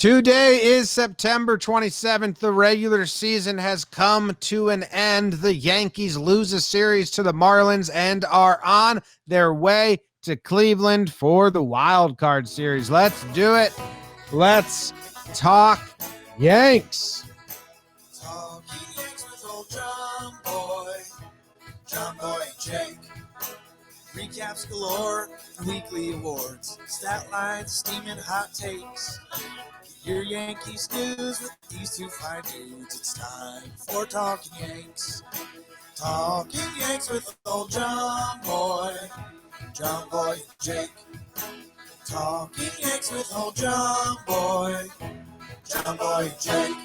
Today is September 27th. The regular season has come to an end. The Yankees lose a series to the Marlins and are on their way to Cleveland for the wild card series. Let's do it. Let's talk Yanks. Talking Yanks with old Jomboy Jake. Recaps galore and weekly awards. Stat lines, steaming hot takes. Your Yankees news with these two fine dudes. It's time for Talking Yanks. Talking Yanks with old Jomboy Jake. Talking Yanks with old Jomboy Jake.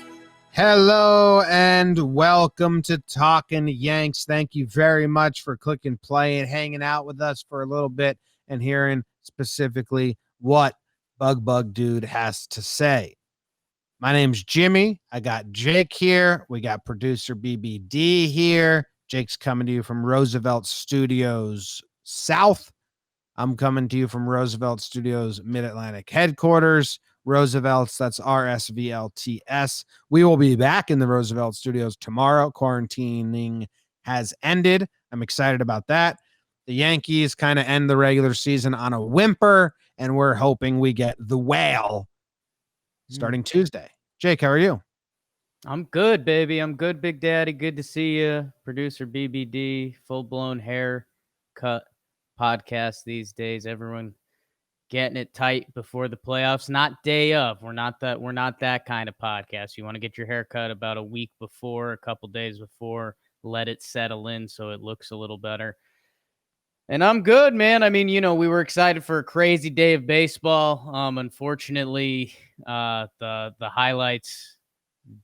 Hello and welcome to Talkin' Yanks. Thank you very much for clicking play and hanging out with us for a little bit and hearing specifically what Bug Dude has to say. My name's Jimmy. I got Jake here. We got producer BBD here. Jake's coming to you from Roosevelt Studios South. I'm coming to you from Roosevelt Studios Mid-Atlantic headquarters. Roosevelt's, that's RSVLTS. We will be back in the Roosevelt Studios tomorrow. Quarantining has ended. I'm excited about that. The Yankees kind of end the regular season on a whimper, and we're hoping we get the whale starting Tuesday. Jake, how are you? I'm good, baby. I'm good, Big Daddy. Good to see you. Producer BBD, full-blown haircut podcast these days. Everyone getting it tight before the playoffs, not day of. We're not that kind of podcast. You want to get your hair cut about a week before, a couple days before, let it settle in so it looks a little better. And I'm good, man. I mean, we were excited for a crazy day of baseball. Unfortunately, the highlights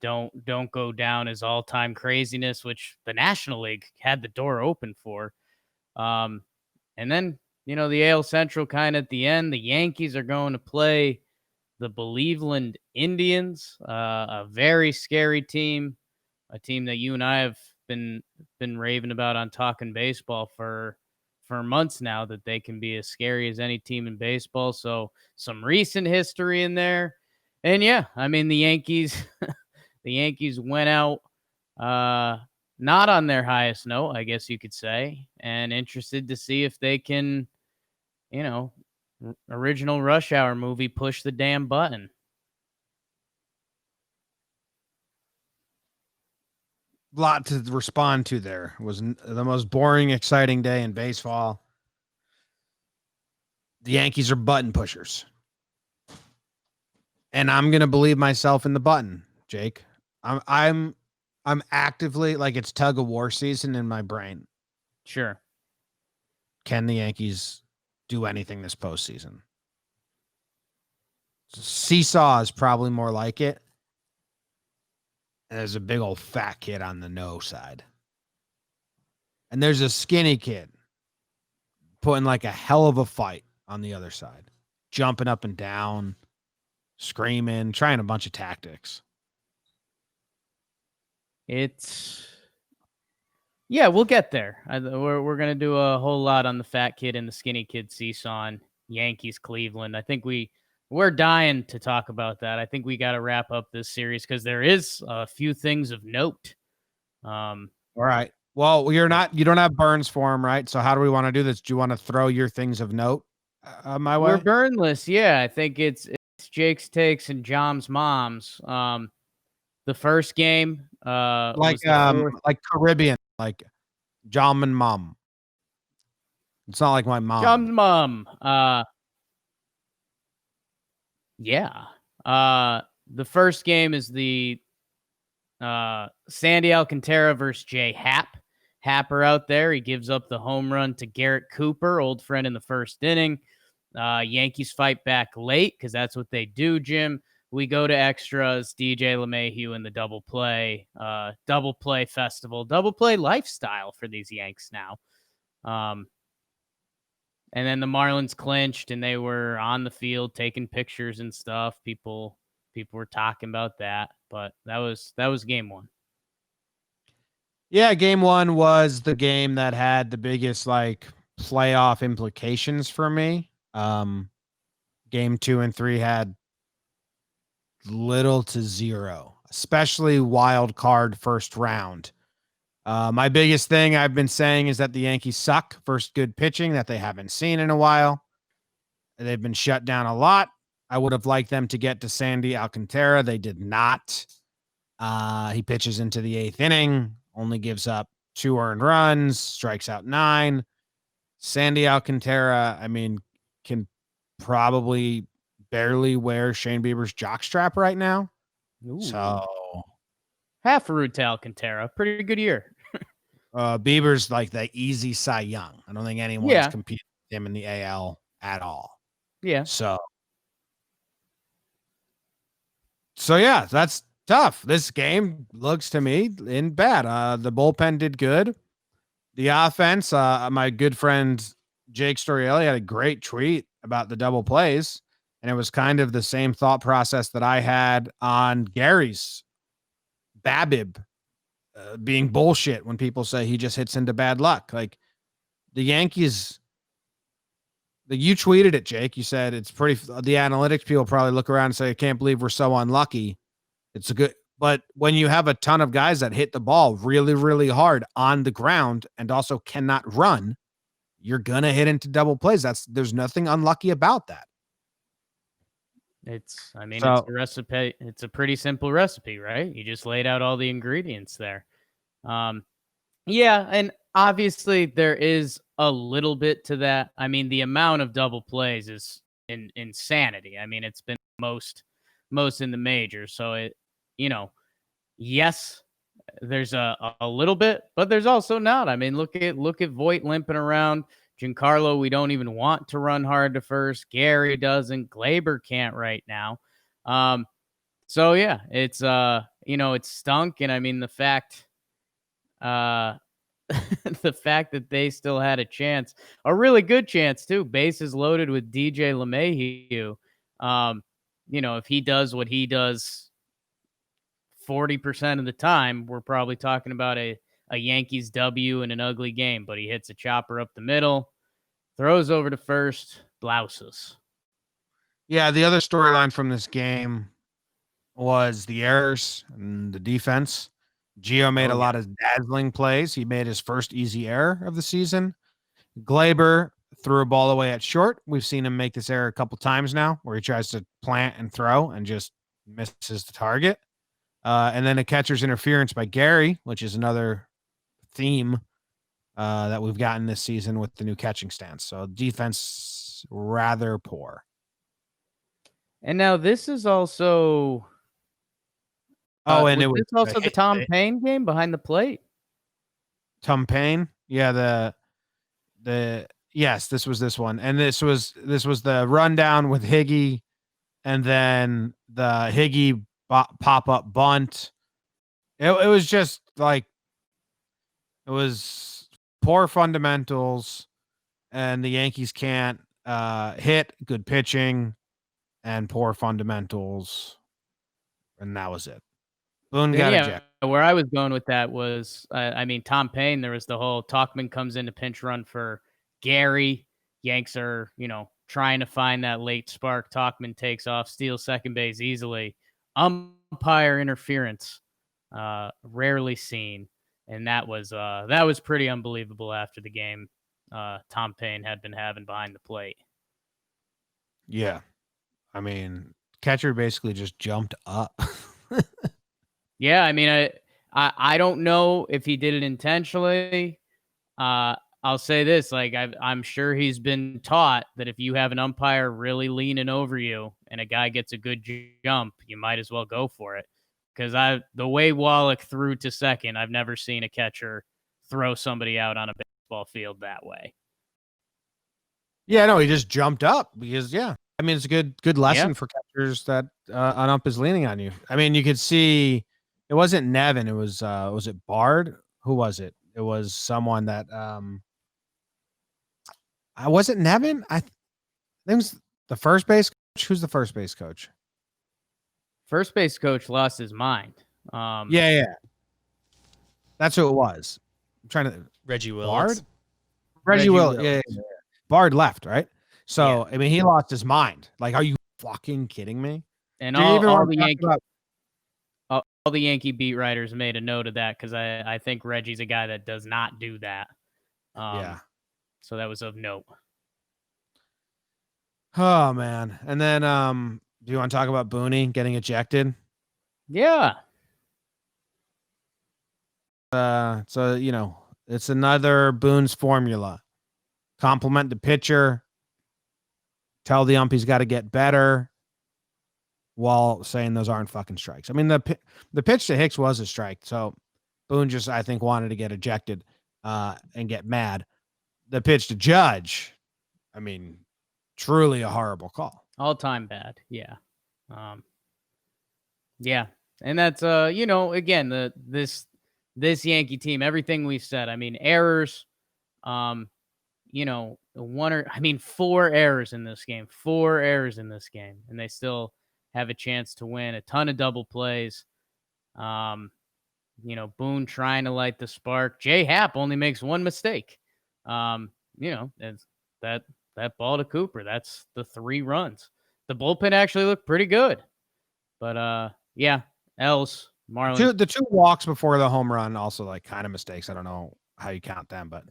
don't go down as all-time craziness, which the National League had the door open for. And then the AL Central kind of at the end, the Yankees are going to play the Cleveland Indians, a very scary team, a team that you and I have been raving about on Talking Baseball for months now, that they can be as scary as any team in baseball. So some recent history in there. And yeah, I mean, the Yankees, the Yankees went out, not on their highest note, I guess you could say, and interested to see if they can, original Rush Hour movie, push the damn button. Lot to respond to there. It was the most boring, exciting day in baseball. The Yankees are button pushers. And I'm going to believe myself in the button, Jake. I'm actively, like, it's tug of war season in my brain. Sure. Can the Yankees do anything this postseason? Seesaw is probably more like it. And there's a big old fat kid on the no side. And there's a skinny kid putting like a hell of a fight on the other side. Jumping up and down, screaming, trying a bunch of tactics. Yeah, we'll get there. We're going to do a whole lot on the fat kid and the skinny kid seesaw, Yankees, Cleveland. I think we're dying to talk about that. I think we got to wrap up this series because there is a few things of note. All right. Well, you don't have Burns for him, right? So how do we want to do this? Do you want to throw your things of note my way? We're Burnless. Yeah, I think it's Jake's takes and Jom's mom's. The first game, like Caribbean, like Jom and Mom. It's not like my mom. Jom's mom. Yeah. The first game is the Sandy Alcantara versus Jay Happ. Happer out there. He gives up the home run to Garrett Cooper, old friend in the first inning. Yankees fight back late because that's what they do, Jim. We go to extras, DJ LeMahieu in the double play festival, double play lifestyle for these Yanks now. And then the Marlins clinched, and they were on the field taking pictures and stuff. People were talking about that, but that was game one. Yeah, game one was the game that had the biggest playoff implications for me. Game 2 and 3 had little to zero, especially wild card first round. My biggest thing I've been saying is that the Yankees suck versus good pitching that they haven't seen in a while. They've been shut down a lot. I would have liked them to get to Sandy Alcantara. They did not. He pitches into the 8th inning, only gives up 2 earned runs, strikes out 9. Sandy Alcantara, I mean, can probably barely wear Shane Bieber's jockstrap right now. Ooh. So half a root to Alcantara. Pretty good year. Bieber's like the easy Cy Young. I don't think anyone's competing with him in the AL at all. Yeah. So yeah, that's tough. This game looks to me in bad. The bullpen did good. The offense, my good friend Jake Storielli had a great tweet about the double plays, and it was kind of the same thought process that I had on Gary's Babib being bullshit when people say he just hits into bad luck. Like the Yankees, you tweeted it, Jake. You said it's pretty. The analytics people probably look around and say, "I can't believe we're so unlucky." It's a good, but when you have a ton of guys that hit the ball really, really hard on the ground and also cannot run, you're gonna hit into double plays. There's nothing unlucky about that. It's a recipe. It's a pretty simple recipe, right? You just laid out all the ingredients there. Yeah, and obviously there is a little bit to that. I mean, the amount of double plays is insanity. I mean, it's been most in the majors. So yes, there's a little bit, but there's also not. I mean, look at Voit limping around. Giancarlo, we don't even want to run hard to first. Gary doesn't. Glaber can't right now. So yeah, it's it's stunk. And I mean, the fact the fact that they still had a chance, a really good chance too, bases loaded with DJ LeMahieu. If he does what he does 40% of the time, we're probably talking about a Yankees W in an ugly game, but he hits a chopper up the middle, throws over to first, blouses. Yeah, the other storyline from this game was the errors and the defense. Gio made a lot of dazzling plays. He made his first easy error of the season. Glaber threw a ball away at short. We've seen him make this error a couple times now where he tries to plant and throw and just misses the target. And then a catcher's interference by Gary, which is another theme that we've gotten this season with the new catching stance. So defense rather poor. And now this is also and it was also the Tom Paine game behind the plate. Tom Paine, yeah, yes, this was this one, and this was the rundown with Higgy, and then the Higgy pop up bunt. It was just like it was poor fundamentals, and the Yankees can't hit, good pitching, and poor fundamentals, and that was it. Boone got ejected. Where I was going with that was, Tom Paine, there was the whole Talkin comes in to pinch run for Gary. Yanks are, trying to find that late spark. Talkin takes off, steals second base easily. Umpire interference, rarely seen. And that was pretty unbelievable after the game Tom Paine had been having behind the plate. Yeah. I mean, catcher basically just jumped up. Yeah, I mean, I don't know if he did it intentionally. I'll say this, like I'm sure he's been taught that if you have an umpire really leaning over you and a guy gets a good jump, you might as well go for it. Because the way Wallach threw to second, I've never seen a catcher throw somebody out on a baseball field that way. Yeah, no, he just jumped up because I mean, it's a good lesson for catchers that an ump is leaning on you. I mean, you could see it wasn't Nevin. It was it Bard? Who was it? It was someone that I wasn't Nevin. I think it was the first base coach. Who's the first base coach? First base coach lost his mind. Yeah. That's who it was. I'm trying to Reggie Willits. Bard? Reggie Willits. Yeah. Bard left, right? So, I mean, he lost his mind. Like, are you fucking kidding me? And Do you even all want the to talk Yankee about? all the Yankee beat writers made a note of that because I think Reggie's a guy that does not do that. Yeah. So that was of note. Oh man. And then do you want to talk about Booney getting ejected? Yeah. So it's another Boone's formula. Compliment the pitcher, tell the ump he's got to get better while saying those aren't fucking strikes. I mean, the pitch to Hicks was a strike. So Boone just, I think, wanted to get ejected and get mad. The pitch to Judge, I mean, truly a horrible call. All time bad. Yeah. Yeah. And that's again, this Yankee team, everything we've said. I mean, errors, 4 errors in this game. 4 errors in this game. And they still have a chance to win. A ton of double plays. Boone trying to light the spark. Jay Happ only makes 1 mistake. It's that ball to Cooper. That's the 3 runs. The bullpen actually looked pretty good. But yeah, else Marlins. The two walks before the home run also like kind of mistakes. I don't know how you count them, but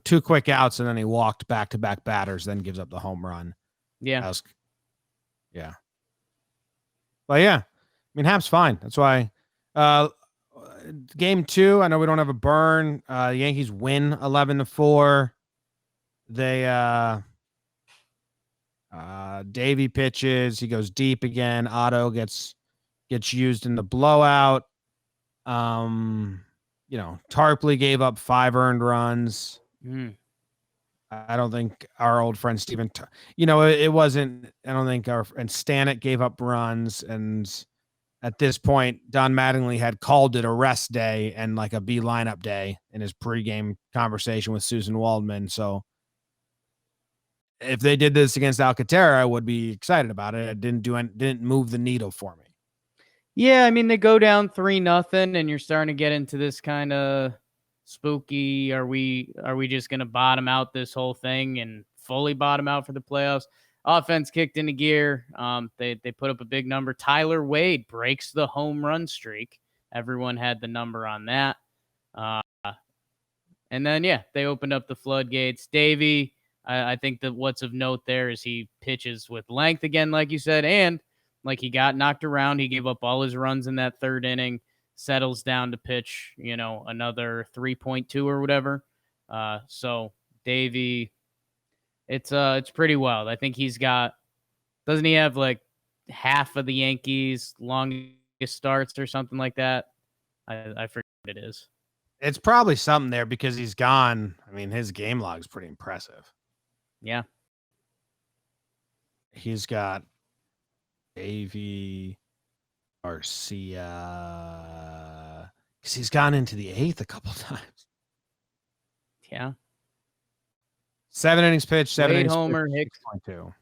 2 quick outs and then he walked back-to-back batters, then gives up the home run. Yeah. Yeah. But yeah, I mean, Happ's fine. That's why game 2, I know we don't have a burn. Yankees win 11-4. They Davey pitches, he goes deep again. Otto gets used in the blowout. Tarpley gave up 5 earned runs. I don't think our old friend Steven, it wasn't, I don't think and Stanek gave up runs. And at this point, Don Mattingly had called it a rest day and like a B lineup day in his pregame conversation with Susan Waldman. So if they did this against Alcantara, I would be excited about it. It didn't move the needle for me. Yeah, I mean, they go down 3-0 and you're starting to get into this kind of spooky. Are we just going to bottom out this whole thing and fully bottom out for the playoffs? Offense kicked into gear. They put up a big number. Tyler Wade breaks the home run streak. Everyone had the number on that. And then, yeah, they opened up the floodgates. Davey, I think that what's of note there is he pitches with length again, like you said, and like he got knocked around. He gave up all his runs in that 3rd inning, settles down to pitch, another 3.2 or whatever. So Davey, it's pretty wild. I think doesn't he have like half of the Yankees' longest starts or something like that? I forget what it is. It's probably something there because he's gone. I mean, his game log is pretty impressive. Yeah. He's got Davey, Garcia, because he's gone into the 8th a couple times. Yeah. 7 innings pitched, 7 Wade innings homer, pitched, Hicks. 6.2.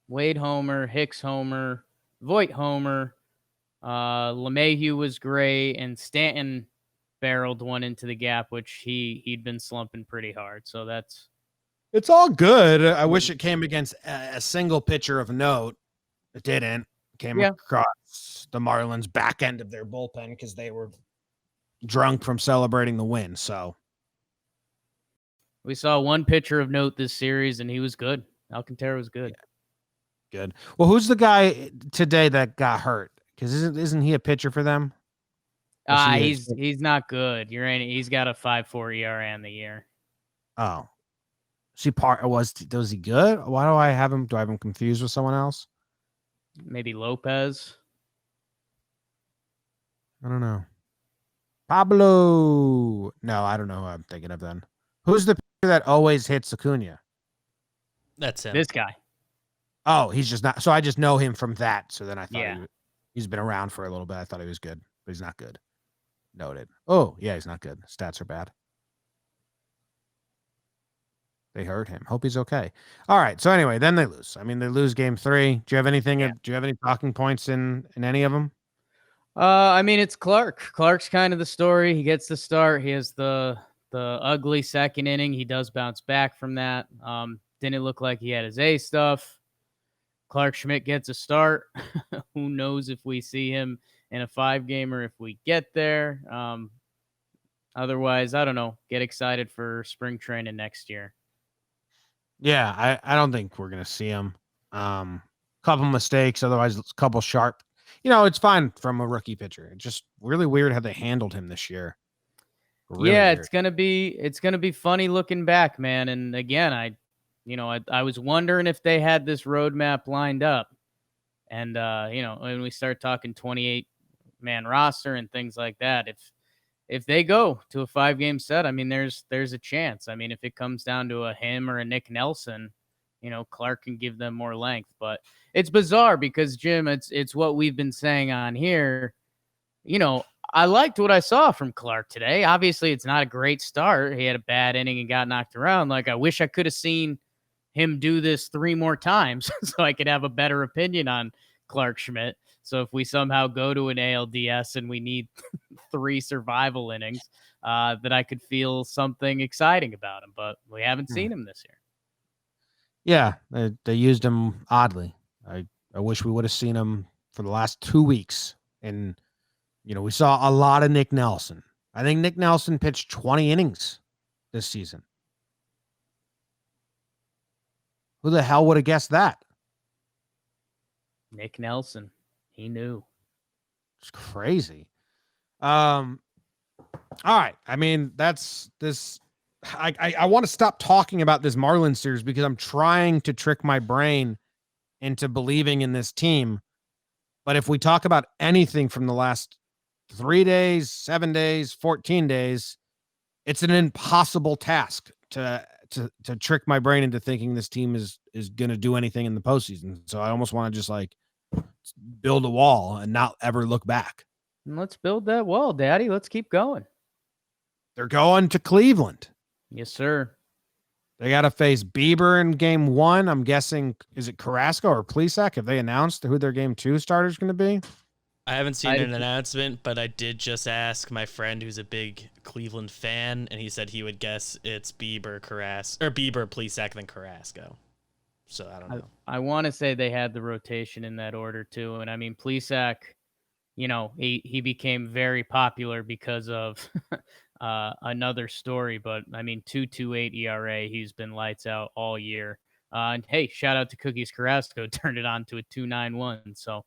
Wade homer, Hicks homer, Voit homer. LeMahieu was great, and Stanton barreled one into the gap, which he'd been slumping pretty hard. So it's all good. I wish it came against a single pitcher of note. It didn't. It came across the Marlins' back end of their bullpen because they were drunk from celebrating the win. So we saw one pitcher of note this series, and he was good. Alcantara was good. Yeah. Good. Well, who's the guy today that got hurt? Because isn't he a pitcher for them? He's not good. He's got a 5.4 ERA on the year. Oh, was he good? Why do I have him? Do I have him confused with someone else? Maybe Lopez. I don't know. Pablo. No, I don't know who I'm thinking of then. Who's the pitcher that always hits Acuna? That's him. This guy. Oh, he's just not. So I just know him from that. So then I thought he's been around for a little bit. I thought he was good, but he's not good. Noted. Oh, yeah, he's not good. Stats are bad. They hurt him. Hope he's okay. All right. So anyway, then they lose. I mean, they lose game 3. Do you have anything? Do you have any talking points in any of them? I mean, it's Clark. Clark's kind of the story. He gets the start. He has the ugly 2nd inning. He does bounce back from that. Didn't look like he had his A stuff. Clark Schmidt gets a start. Who knows if we see him in a 5-game or if we get there. Otherwise, I don't know. Get excited for spring training next year. Yeah, I don't think we're gonna see him. Couple mistakes, otherwise a couple sharp. It's fine from a rookie pitcher. It's just really weird how they handled him this year. Really yeah, weird. it's gonna be funny looking back, man. And again, I was wondering if they had this roadmap lined up. And when we start talking 28-man roster and things like that, if they go to a 5-game set, I mean, there's a chance. I mean, if it comes down to a him or a Nick Nelson, Clark can give them more length. But it's bizarre because, Jim, it's what we've been saying on here. I liked what I saw from Clark today. Obviously, it's not a great start. He had a bad inning and got knocked around. Like, I wish I could have seen him do this 3 more times so I could have a better opinion on Clark Schmidt. So if we somehow go to an ALDS and we need 3 survival innings, that I could feel something exciting about him, but we haven't seen him this year. Yeah, they used him oddly. I wish we would have seen him for the last 2 weeks. And, we saw a lot of Nick Nelson. I think Nick Nelson pitched 20 innings this season. Who the hell would have guessed that? Nick Nelson. He knew. It's crazy. All right. I mean, that's this. I want to stop talking about this Marlins series because I'm trying to trick my brain into believing in this team. But if we talk about anything from the last 3 days, 7 days, 14 days, it's an impossible task to trick my brain into thinking this team is going to do anything in the postseason. So I almost want to just build a wall and not ever look back. Let's build that wall, Daddy. Let's keep going. They're going to Cleveland. Yes, sir. They got to face Bieber in game 1. I'm guessing, is it Carrasco or Plesac? Have they announced who their game 2 starter is going to be? I haven't seen an announcement, but I did just ask my friend who's a big Cleveland fan, and he said he would guess it's Bieber, Plesac, then Carrasco. So I don't know. I want to say they had the rotation in that order too, and I mean Plesac, he became very popular because of another story, but I mean 2.28 ERA, he's been lights out all year. And hey, shout out to Cookies Carrasco, turned it on to a 2.91. So,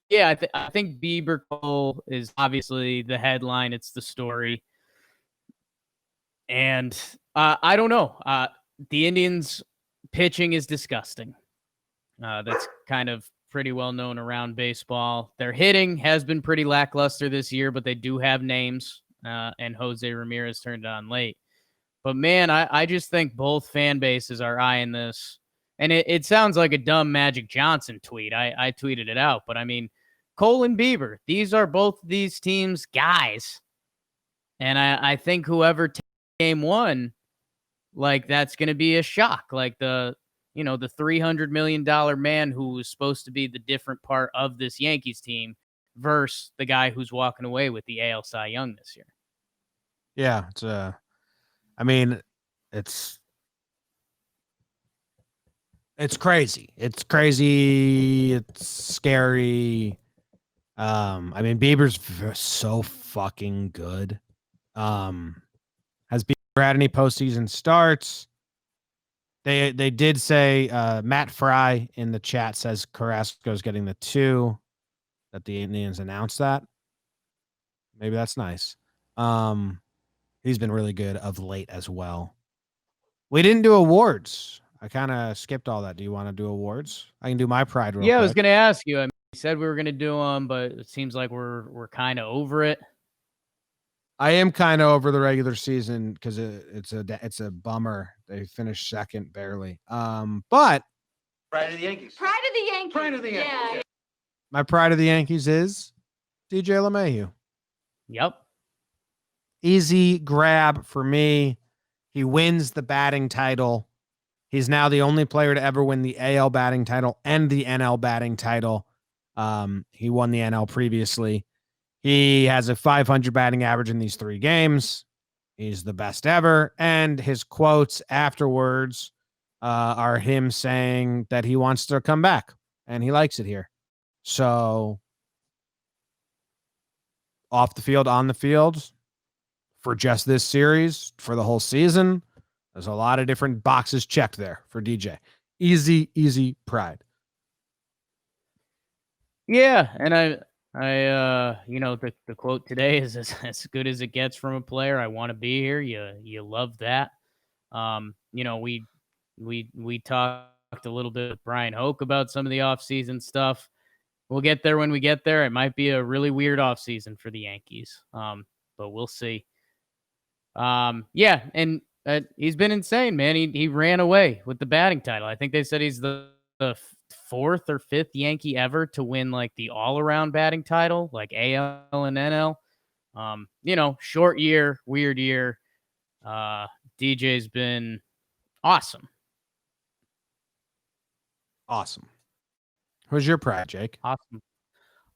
yeah, I think Bieber Cole is obviously the headline. It's the story, and I don't know. The Indians' pitching is disgusting. That's kind of pretty well known around baseball. Their hitting has been pretty lackluster this year, but they do have names, and Jose Ramirez turned it on late. But, man, I just think both fan bases are eyeing this. And it sounds like a dumb Magic Johnson tweet. I tweeted it out. But, I mean, Cole and Bieber, these are both these teams' guys. And I think whoever takes game 1, that's going to be a shock. Like the $300 million man who was supposed to be the different part of this Yankees team versus the guy who's walking away with the AL Cy Young this year. Yeah, it's crazy. It's crazy. It's scary. Bieber's so fucking good. Has Bieber had any postseason starts? They did say Matt Fry in the chat says Carrasco's getting the 2, that the Indians announced that. Maybe that's nice. He's been really good of late as well. We didn't do awards. I kind of skipped all that. Do you want to do awards? I can do my pride real quick. I was going to ask you. I mean, you said we were going to do them, but it seems like we're kind of over it. I am kind of over the regular season because it's a bummer. They finished second barely. But pride of the Yankees. Pride of the Yankees. Pride of the Yankees. Yeah. My pride of the Yankees is DJ LeMahieu. Yep. Easy grab for me. He wins the batting title. He's now the only player to ever win the AL batting title and the NL batting title. He won the NL previously. He has a 500 batting average in these 3 games. He's the best ever. And his quotes afterwards are him saying that he wants to come back and he likes it here. So off the field, on the field, for just this series, for the whole season, there's a lot of different boxes checked there for DJ. Easy pride. Yeah, and the quote today is as good as it gets from a player. I want to be here. You love that. We talked a little bit with Brian Hoke about some of the offseason stuff. We'll get there when we get there. It might be a really weird offseason for the Yankees, but we'll see. Yeah, and he's been insane, man. He ran away with the batting title. I think they said he's the fourth or fifth Yankee ever to win like the all-around batting title, like AL and NL. Short year, weird year. DJ's been awesome. Awesome. Who's your pride, Jake?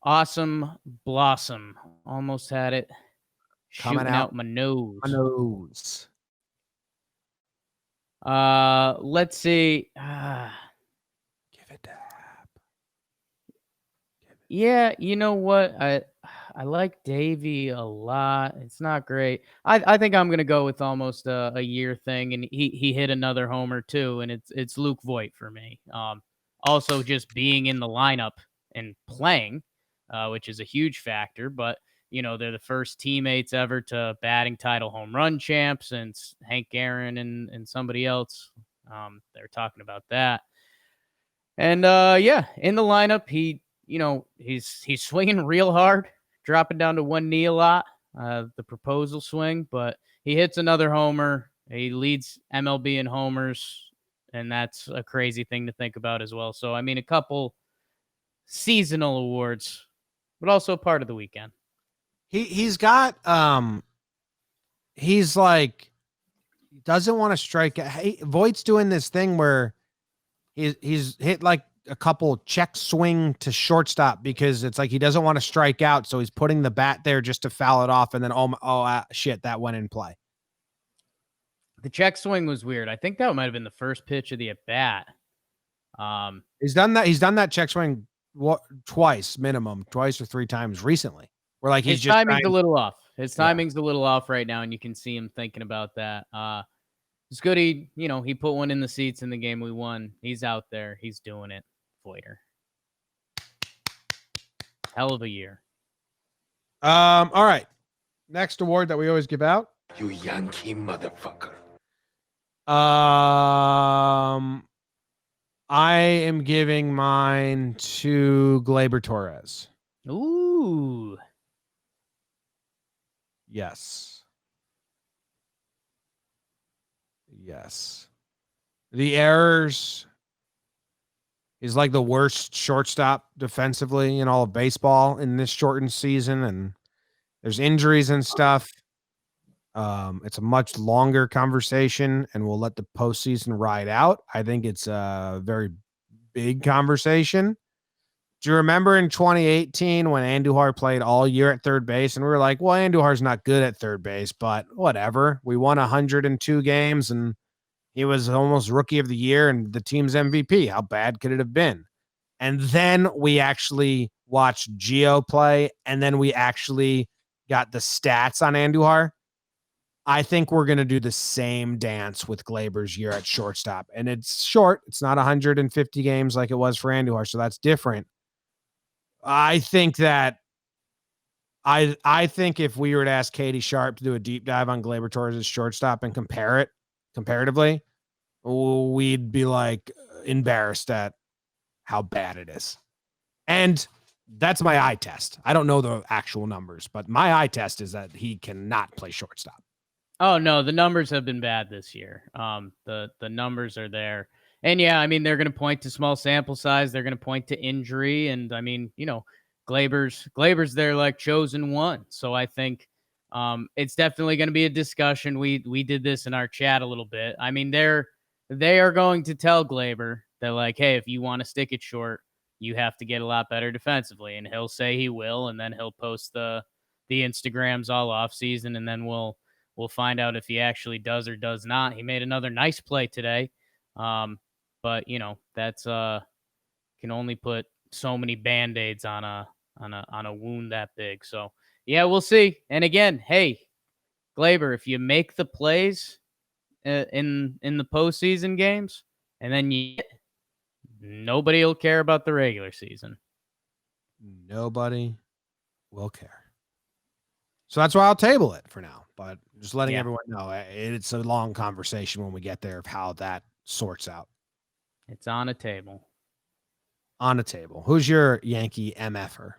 Awesome Blossom. Almost had it. Coming Shooting out my nose. Let's see. Give it dab. Yeah, you know what? I like Davey a lot. It's not great. I think I'm gonna go with almost a year thing, and he hit another homer too, and it's Luke Voit for me. Also just being in the lineup and playing, which is a huge factor. But they're the first teammates ever to batting title home run champs since Hank Aaron and somebody else. They're talking about that. And yeah, in the lineup, he's swinging real hard, dropping down to one knee a lot, the proposal swing, but he hits another homer. He leads MLB in homers, and that's a crazy thing to think about as well. So, I mean, a couple seasonal awards, but also part of the weekend. He's got he's like doesn't want to strike. Voigt's doing this thing where he's hit like a couple check swing to shortstop because it's like he doesn't want to strike out, so he's putting the bat there just to foul it off, and then shit, that went in play. The check swing was weird. I think that might have been the first pitch of the at bat. He's done that check swing twice or three times recently. Where like his timing's a little off. His timing's a little off right now, and you can see him thinking about that. It's good he put one in the seats in the game we won. He's out there. He's doing it. Voiter. Hell of a year. All right. Next award that we always give out. You Yankee motherfucker. I am giving mine to Gleyber Torres. Ooh. Yes. The errors. He's like the worst shortstop defensively in all of baseball in this shortened season, and there's injuries and stuff. It's a much longer conversation, and we'll let the postseason ride out. I think it's a very big conversation. Do you remember in 2018 when Andujar played all year at third base, and we were like, well, Andujar's not good at third base, but whatever. We won 102 games, and he was almost rookie of the year and the team's MVP. How bad could it have been? And then we actually watched Gio play, and then we actually got the stats on Andujar. I think we're going to do the same dance with Gleyber's year at shortstop. And it's short. It's not 150 games like it was for Andujar, so that's different. I think that I think if we were to ask Katie Sharp to do a deep dive on Gleyber Torres' shortstop and compare it comparatively, we'd be like embarrassed at how bad it is. And that's my eye test. I don't know the actual numbers, but my eye test is that he cannot play shortstop. Oh no, the numbers have been bad this year. The numbers are there. And yeah, I mean, they're going to point to small sample size. They're going to point to injury. And I mean, Gleyber's their like chosen one. So I think it's definitely going to be a discussion. We did this in our chat a little bit. I mean, they are going to tell Gleyber that like, hey, if you want to stick it short, you have to get a lot better defensively. And he'll say he will, and then he'll post the Instagrams all off season, and then we'll find out if he actually does or does not. He made another nice play today. But that's can only put so many band-aids on a wound that big. So yeah, we'll see. And again, hey, Glaber, if you make the plays in the postseason games, and then nobody will care about the regular season. Nobody will care. So that's why I'll table it for now. But just letting everyone know, it's a long conversation when we get there of how that sorts out. It's on a table. On a table. Who's your Yankee MFer?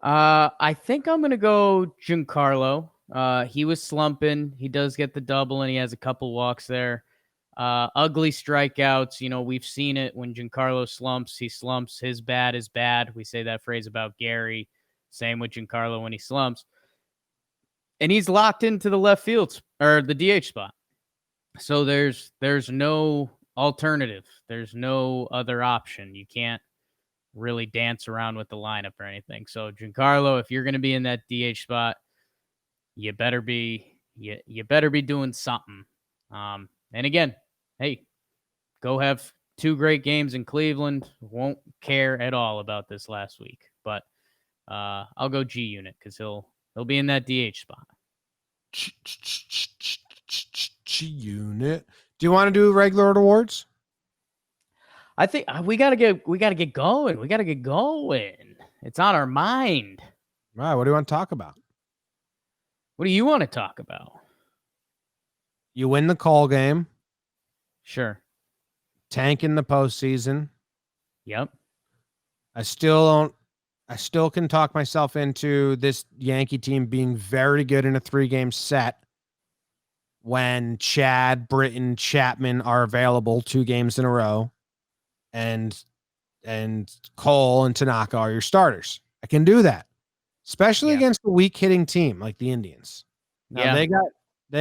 I think I'm gonna go Giancarlo. He was slumping. He does get the double, and he has a couple walks there. Ugly strikeouts. We've seen it when Giancarlo slumps. He slumps. His bad is bad. We say that phrase about Gary. Same with Giancarlo when he slumps. And he's locked into the left field or the DH spot. So there's no alternative. There's no other option. You can't really dance around with the lineup or anything. So Giancarlo, if you're going to be in that DH spot, you better be doing something. And again, hey, go have 2 great games in Cleveland. Won't care at all about this last week. But I'll go G Unit because he'll be in that DH spot. G Unit. Do you want to do regular awards? I think we gotta get going. We gotta get going. It's on our mind. All right. What do you want to talk about? What do you want to talk about? You win the call game. Sure. Tank in the postseason. Yep. I still can talk myself into this Yankee team being very good in a 3-game set when Chad, Britton, Chapman are available 2 games in a row, and Cole and Tanaka are your starters. I can do that, especially against a weak hitting team like the Indians. Now they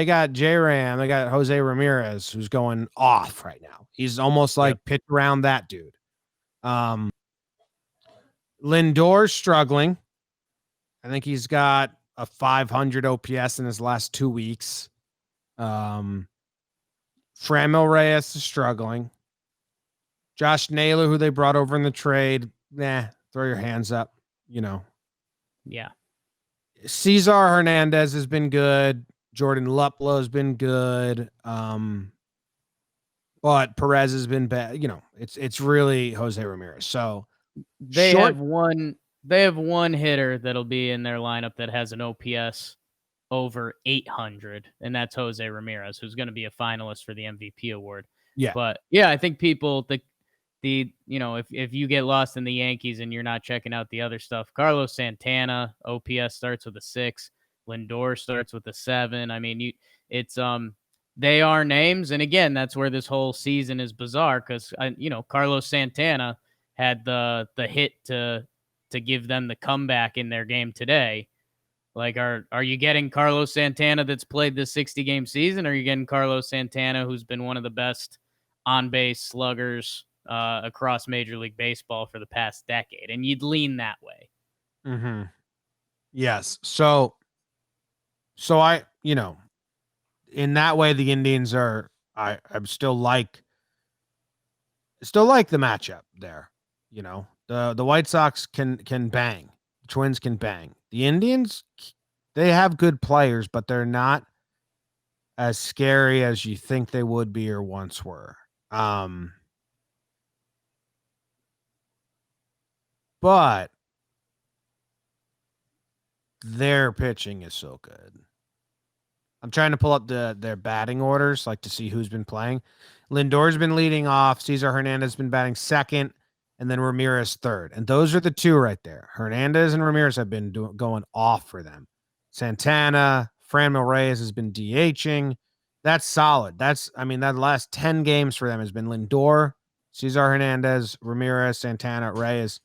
got J-Ram, they got Jose Ramirez, who's going off right now. He's almost like pitch around that dude. Lindor's struggling. I think he's got a 500 OPS in his last 2 weeks. Framil Reyes is struggling. Josh Naylor, who they brought over in the trade, throw your hands up, Yeah. Cesar Hernandez has been good. Jordan Luplow has been good. But Perez has been bad. It's really Jose Ramirez. So they have one hitter that'll be in their lineup that has an OPS over 800, and that's Jose Ramirez, who's going to be a finalist for the MVP award. Yeah. But I think people if you get lost in the Yankees and you're not checking out the other stuff, Carlos Santana OPS starts with a 6, Lindor starts with a 7. I mean, they are names, and again, that's where this whole season is bizarre because Carlos Santana had the hit to give them the comeback in their game today. Like, are you getting Carlos Santana that's played this 60-game season, or are you getting Carlos Santana who's been one of the best on-base sluggers across Major League Baseball for the past decade? And you'd lean that way. Mm-hmm. Yes. So I, in that way, the Indians are, I'm still like the matchup there. The White Sox can bang. The Twins can bang. The Indians, they have good players, but they're not as scary as you think they would be or once were. But their pitching is so good. I'm trying to pull up their batting orders, like to see who's been playing. Lindor's been leading off. Cesar Hernandez has been batting second, and then Ramirez third. And those are the 2 right there. Hernandez and Ramirez have been going off for them. Santana, Framil Reyes has been DHing. That's solid. That last 10 games for them has been Lindor, Cesar Hernandez, Ramirez, Santana, Reyes.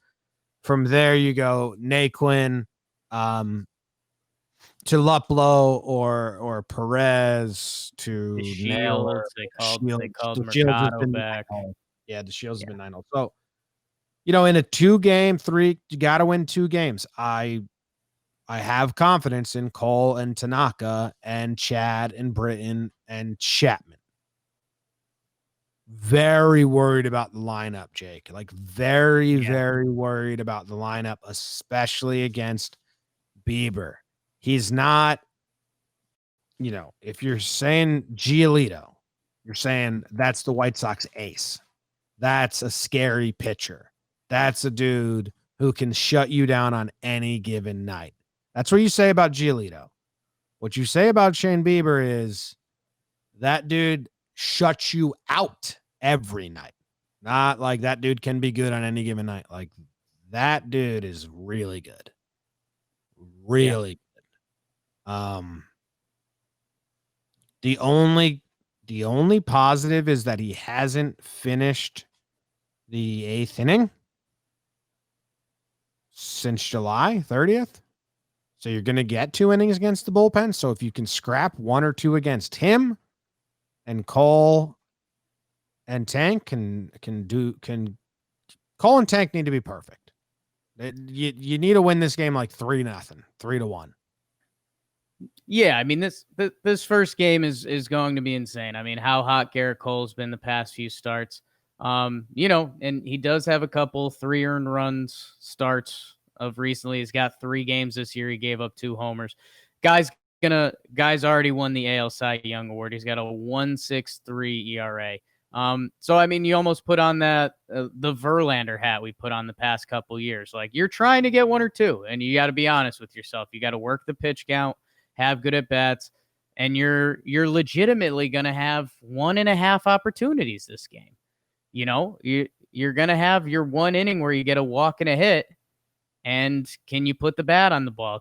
From there, you go Naquin, to Luplow or Perez to The Shields. Naylor. They called Mercado back. Yeah, the Shields have been 9-0. So, in a 2-game, 3, you got to win 2 games. I have confidence in Cole and Tanaka and Chad and Britton and Chapman. very worried about the lineup, Jake. Like very worried about the lineup, especially against Bieber. He's not, if you're saying Giolito, you're saying that's the White Sox ace. That's a scary pitcher. That's a dude who can shut you down on any given night. That's what you say about Giolito. What you say about Shane Bieber is that dude shuts you out every night. Not like that dude can be good on any given night. Like that dude is really good. Really good. The only positive is that he hasn't finished the 8th inning since July 30th. So you're going to get 2 innings against the bullpen. So if you can scrap 1 or 2 against him, and Cole and Tank can Cole and Tank need to be perfect. You need to win this game like 3-0, 3-1. Yeah, I mean this first game is going to be insane. I mean, how hot Garrett Cole's been the past few starts. And he does have a couple 3 earned runs starts of recently. He's got 3 games this year. He gave up 2 homers. Guy's already won the AL Cy Young Award. He's got a 1.63 ERA. So I mean, you almost put on that the Verlander hat we put on the past couple years. Like you're trying to get 1 or 2, and you got to be honest with yourself. You got to work the pitch count, have good at bats, and you're legitimately going to have 1.5 opportunities this game. You're going to have your 1 inning where you get a walk and a hit, and can you put the bat on the ball?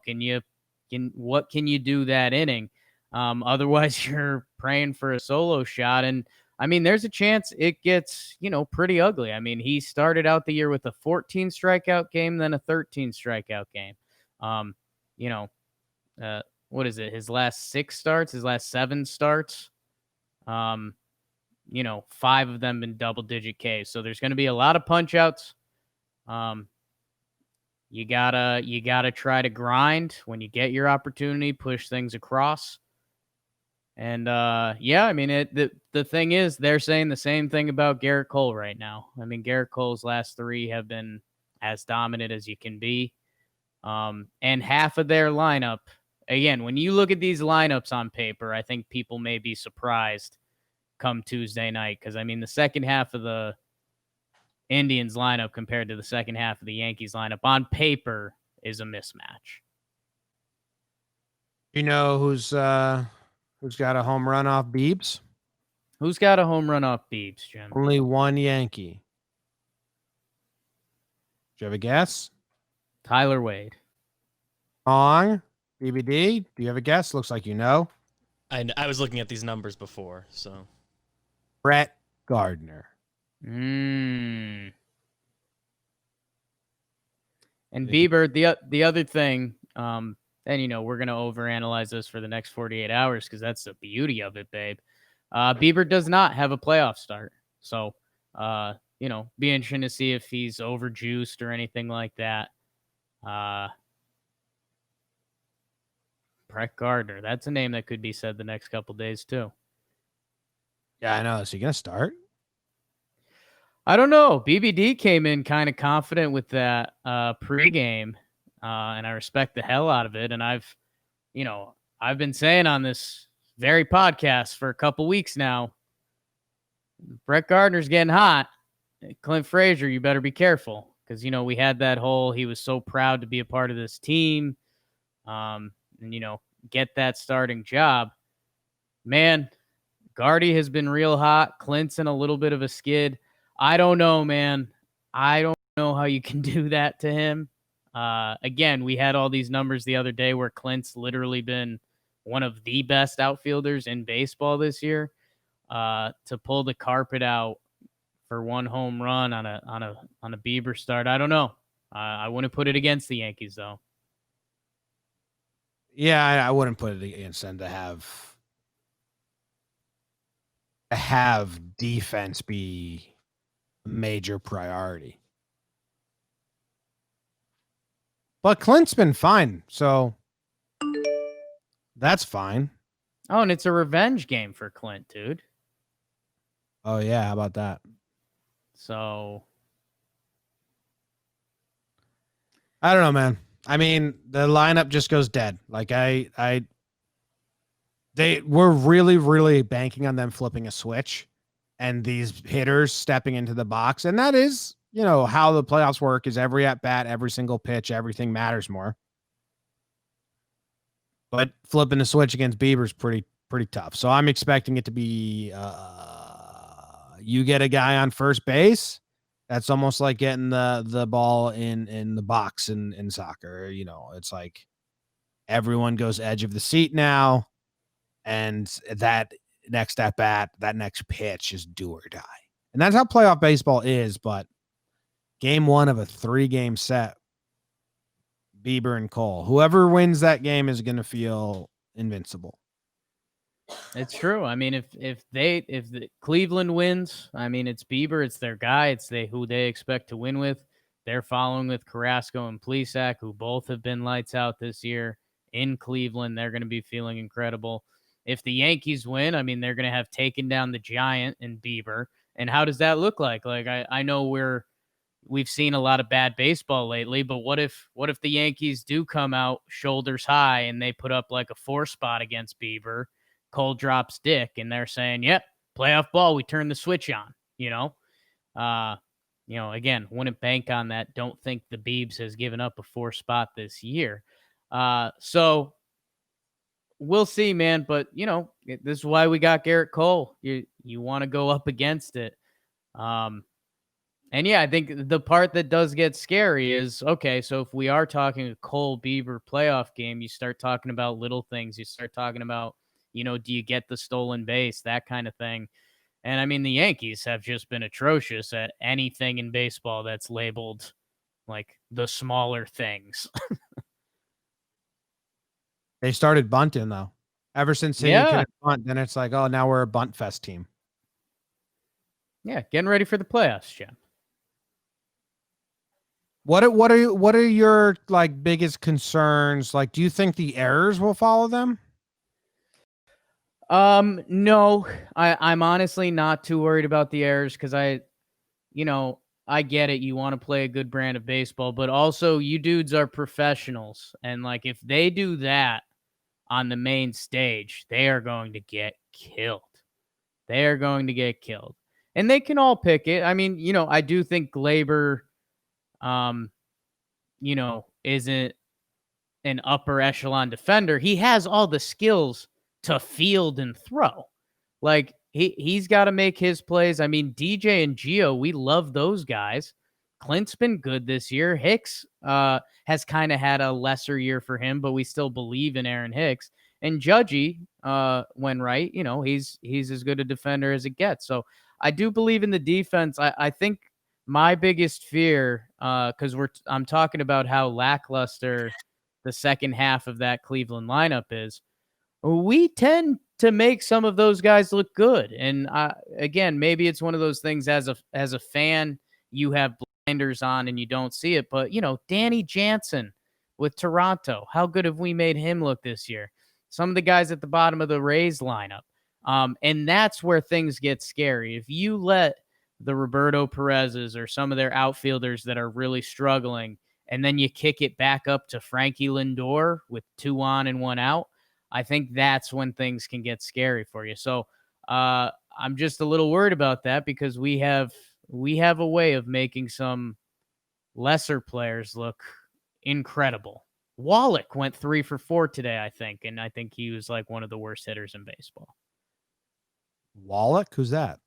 What can you do that inning? Otherwise, you're praying for a solo shot. And I mean, there's a chance it gets, pretty ugly. I mean, he started out the year with a 14 strikeout game, then a 13 strikeout game. What is it? His last 6 starts, his last 7 starts, 5 of them in double-digit Ks. So there's going to be a lot of punch-outs. You gotta try to grind when you get your opportunity, push things across. And I mean, the thing is, they're saying the same thing about Garrett Cole right now. I mean, Garrett Cole's last 3 have been as dominant as you can be. And half of their lineup, again, when you look at these lineups on paper, I think people may be surprised come Tuesday night. Because, I mean, the second half of the Indians lineup compared to the second half of the Yankees lineup on paper is a mismatch. You know who's got a home run off Biebs? Who's got a home run off Biebs, Jim? Only one Yankee. Do you have a guess? Tyler Wade. Wrong. BBD, do you have a guess? Looks like you know. I was looking at these numbers before, so. Brett Gardner. And Bieber, the other thing, and we're gonna overanalyze this for the next 48 hours because that's the beauty of it, babe. Bieber does not have a playoff start, so be interesting to see if he's overjuiced or anything like that. Brett Gardner, that's a name that could be said the next couple days too. Yeah, I know. Is he gonna start? I don't know. BBD came in kind of confident with that pregame, and I respect the hell out of it. And I've been saying on this very podcast for a couple weeks now, Brett Gardner's getting hot. Clint Frazier, you better be careful because, we had that whole, he was so proud to be a part of this team, and, get that starting job. Man, Gardy has been real hot. Clint's in a little bit of a skid. I don't know, man. I don't know how you can do that to him. Again, we had all these numbers the other day where Clint's literally been one of the best outfielders in baseball this year. To pull the carpet out for 1 home run on a Bieber start, I don't know. I wouldn't put it against the Yankees though. Yeah, I wouldn't put it against them to have defense be a major priority. But Clint's been fine, so that's fine. Oh, and it's a revenge game for Clint, dude. Oh yeah, how about that? So I don't know, man. I mean, the lineup just goes dead. Like we're really, really banking on them flipping a switch and these hitters stepping into the box. And that is, how the playoffs work is every at bat, every single pitch, everything matters more. But flipping the switch against Bieber is pretty tough. So I'm expecting it to be you get a guy on first base. That's almost like getting the ball in the box in soccer. It's like everyone goes edge of the seat now, and that next at bat, that next pitch is do or die. And that's how playoff baseball is. But game one of a 3-game set, Bieber and Cole, whoever wins that game is going to feel invincible. it's true. I mean, if the Cleveland wins, I mean, it's Bieber, it's their guy, it's who they expect to win with. They're following with Carrasco and Plesac, who both have been lights out this year in Cleveland. They're going to be feeling incredible. If the Yankees win, I mean, they're going to have taken down the giant in Bieber. And how does that look like? Like I know we've seen a lot of bad baseball lately, but what if the Yankees do come out shoulders high and they put up like a 4 spot against Bieber? Cole drops dick, and they're saying, "Yep, playoff ball. We turn the switch on." Again, wouldn't bank on that. Don't think the Biebs has given up a 4 spot this year. So we'll see, man. But this is why we got Garrett Cole. You want to go up against it. And yeah, I think the part that does get scary is, okay, so if we are talking a Cole Bieber playoff game, you start talking about little things. You start talking about, do you get the stolen base, that kind of thing. And I mean, the Yankees have just been atrocious at anything in baseball that's labeled like the smaller things. They started bunting, though. Ever since seeing Yeah. couldn't bunt, then it's like, oh, now we're a bunt fest team. Yeah, getting ready for the playoffs, Jim. What are your like biggest concerns? Like, do you think the errors will follow them? No, I'm honestly not too worried about the errors because I get it. You want to play a good brand of baseball, but also you dudes are professionals. And like, if they do that on the main stage, they are going to get killed. They are going to get killed. And they can all pick it. I mean, I do think Glaber, isn't an upper echelon defender. He has all the skills to field and throw. Like he's got to make his plays. I mean, DJ and Gio, we love those guys. Clint's been good this year. Hicks has kind of had a lesser year for him, but we still believe in Aaron Hicks. And Judgy, when right, he's as good a defender as it gets. So I do believe in the defense. I think my biggest fear, because I'm talking about how lackluster the second half of that Cleveland lineup is, we tend to make some of those guys look good. And again, maybe it's one of those things as a fan, you have blinders on and you don't see it. But, Danny Jansen with Toronto, how good have we made him look this year? Some of the guys at the bottom of the Rays lineup. And that's where things get scary. If you let the Roberto Perez's or some of their outfielders that are really struggling, and then you kick it back up to Frankie Lindor with 2 on and 1 out, I think that's when things can get scary for you. So I'm just a little worried about that because we have a way of making some lesser players look incredible. Wallach went 3 for 4 today, I think, and I think he was like one of the worst hitters in baseball. Wallach? Who's that?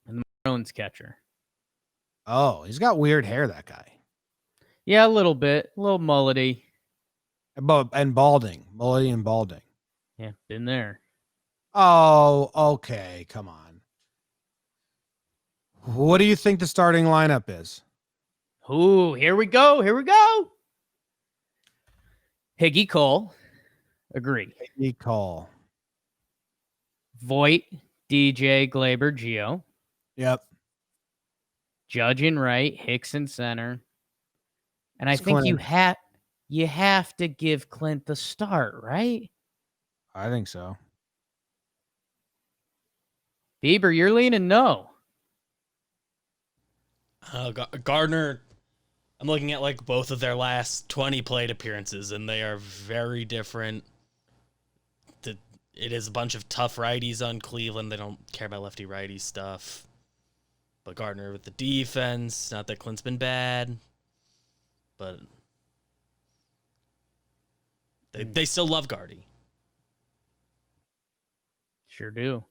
And the Marlins catcher. Oh, he's got weird hair, that guy. Yeah, a little bit. A little mullety. And balding. Mullety and balding. Yeah, been there. Oh, okay. Come on. What do you think the starting lineup is? Ooh, here we go. Here we go. Higgy Cole. Agree. Higgy Cole. Voit, DJ, Glaber, Gio. Yep. Judge and right, Hicks in center. And It's I think Clint. you have to give Clint the start, right? I think so. Bieber, you're leaning no. Gardner, I'm looking at like both of their last 20 plate appearances, and they are very different. It is a bunch of tough righties on Cleveland. They don't care about lefty-righty stuff. But Gardner with the defense, not that Clint's been bad, but they still love Gardy. Sure do.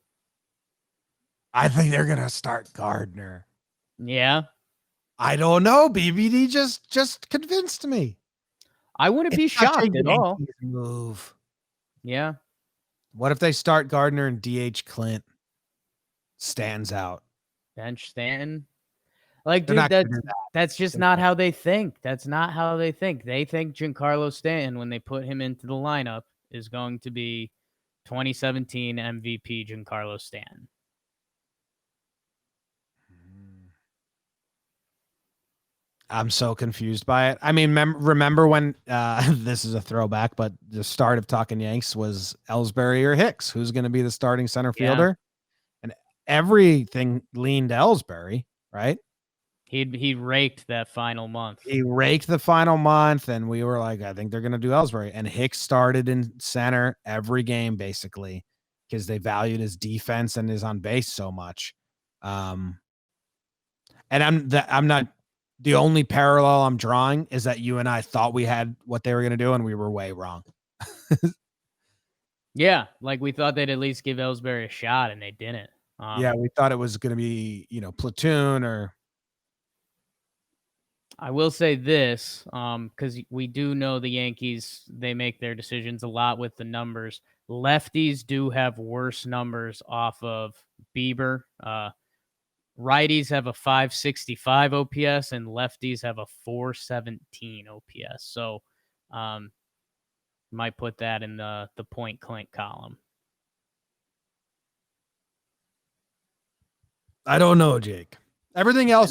I think they're gonna start Gardner. Yeah. I don't know. BBD just convinced me. I wouldn't be It's such a shocked at all. Yankees move. Yeah. What if they start Gardner and DH Clint? Stands out. Bench Stanton. Like, They're dude, not gonna do that. that's just not how they think. That's not how they think. They think Giancarlo Stanton, when they put him into the lineup, is going to be 2017 MVP Giancarlo Stanton. I'm so confused by it. I mean, remember when this is a throwback, but the start of Talkin' Yanks was Ellsbury or Hicks, who's going to be the starting center fielder, and everything leaned Ellsbury, right? He raked that final month. He raked the final month, and we were like, I think they're going to do Ellsbury. And Hicks started in center every game, basically, because they valued his defense and his on base so much. And I'm not the only parallel I'm drawing is that you and I thought we had what they were going to do, and we were way wrong. Yeah, like we thought they'd at least give Ellsbury a shot, and they didn't. Yeah, we thought it was going to be, platoon or. I will say this, because we do know the Yankees, they make their decisions a lot with the numbers. Lefties do have worse numbers off of Bieber. Righties have a 565 OPS, and lefties have a 417 OPS. So, might put that in the point Clint column. I don't know, Jake. Everything else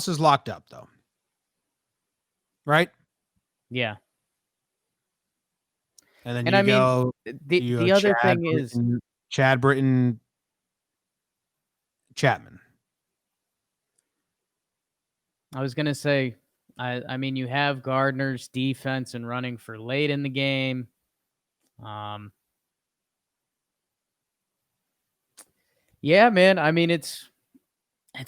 is locked up, though. Right? Yeah. And then the other thing is Chad Britton, Chapman. I was going to say, I mean, you have Gardner's defense and running for late in the game. Yeah, man. I mean, it's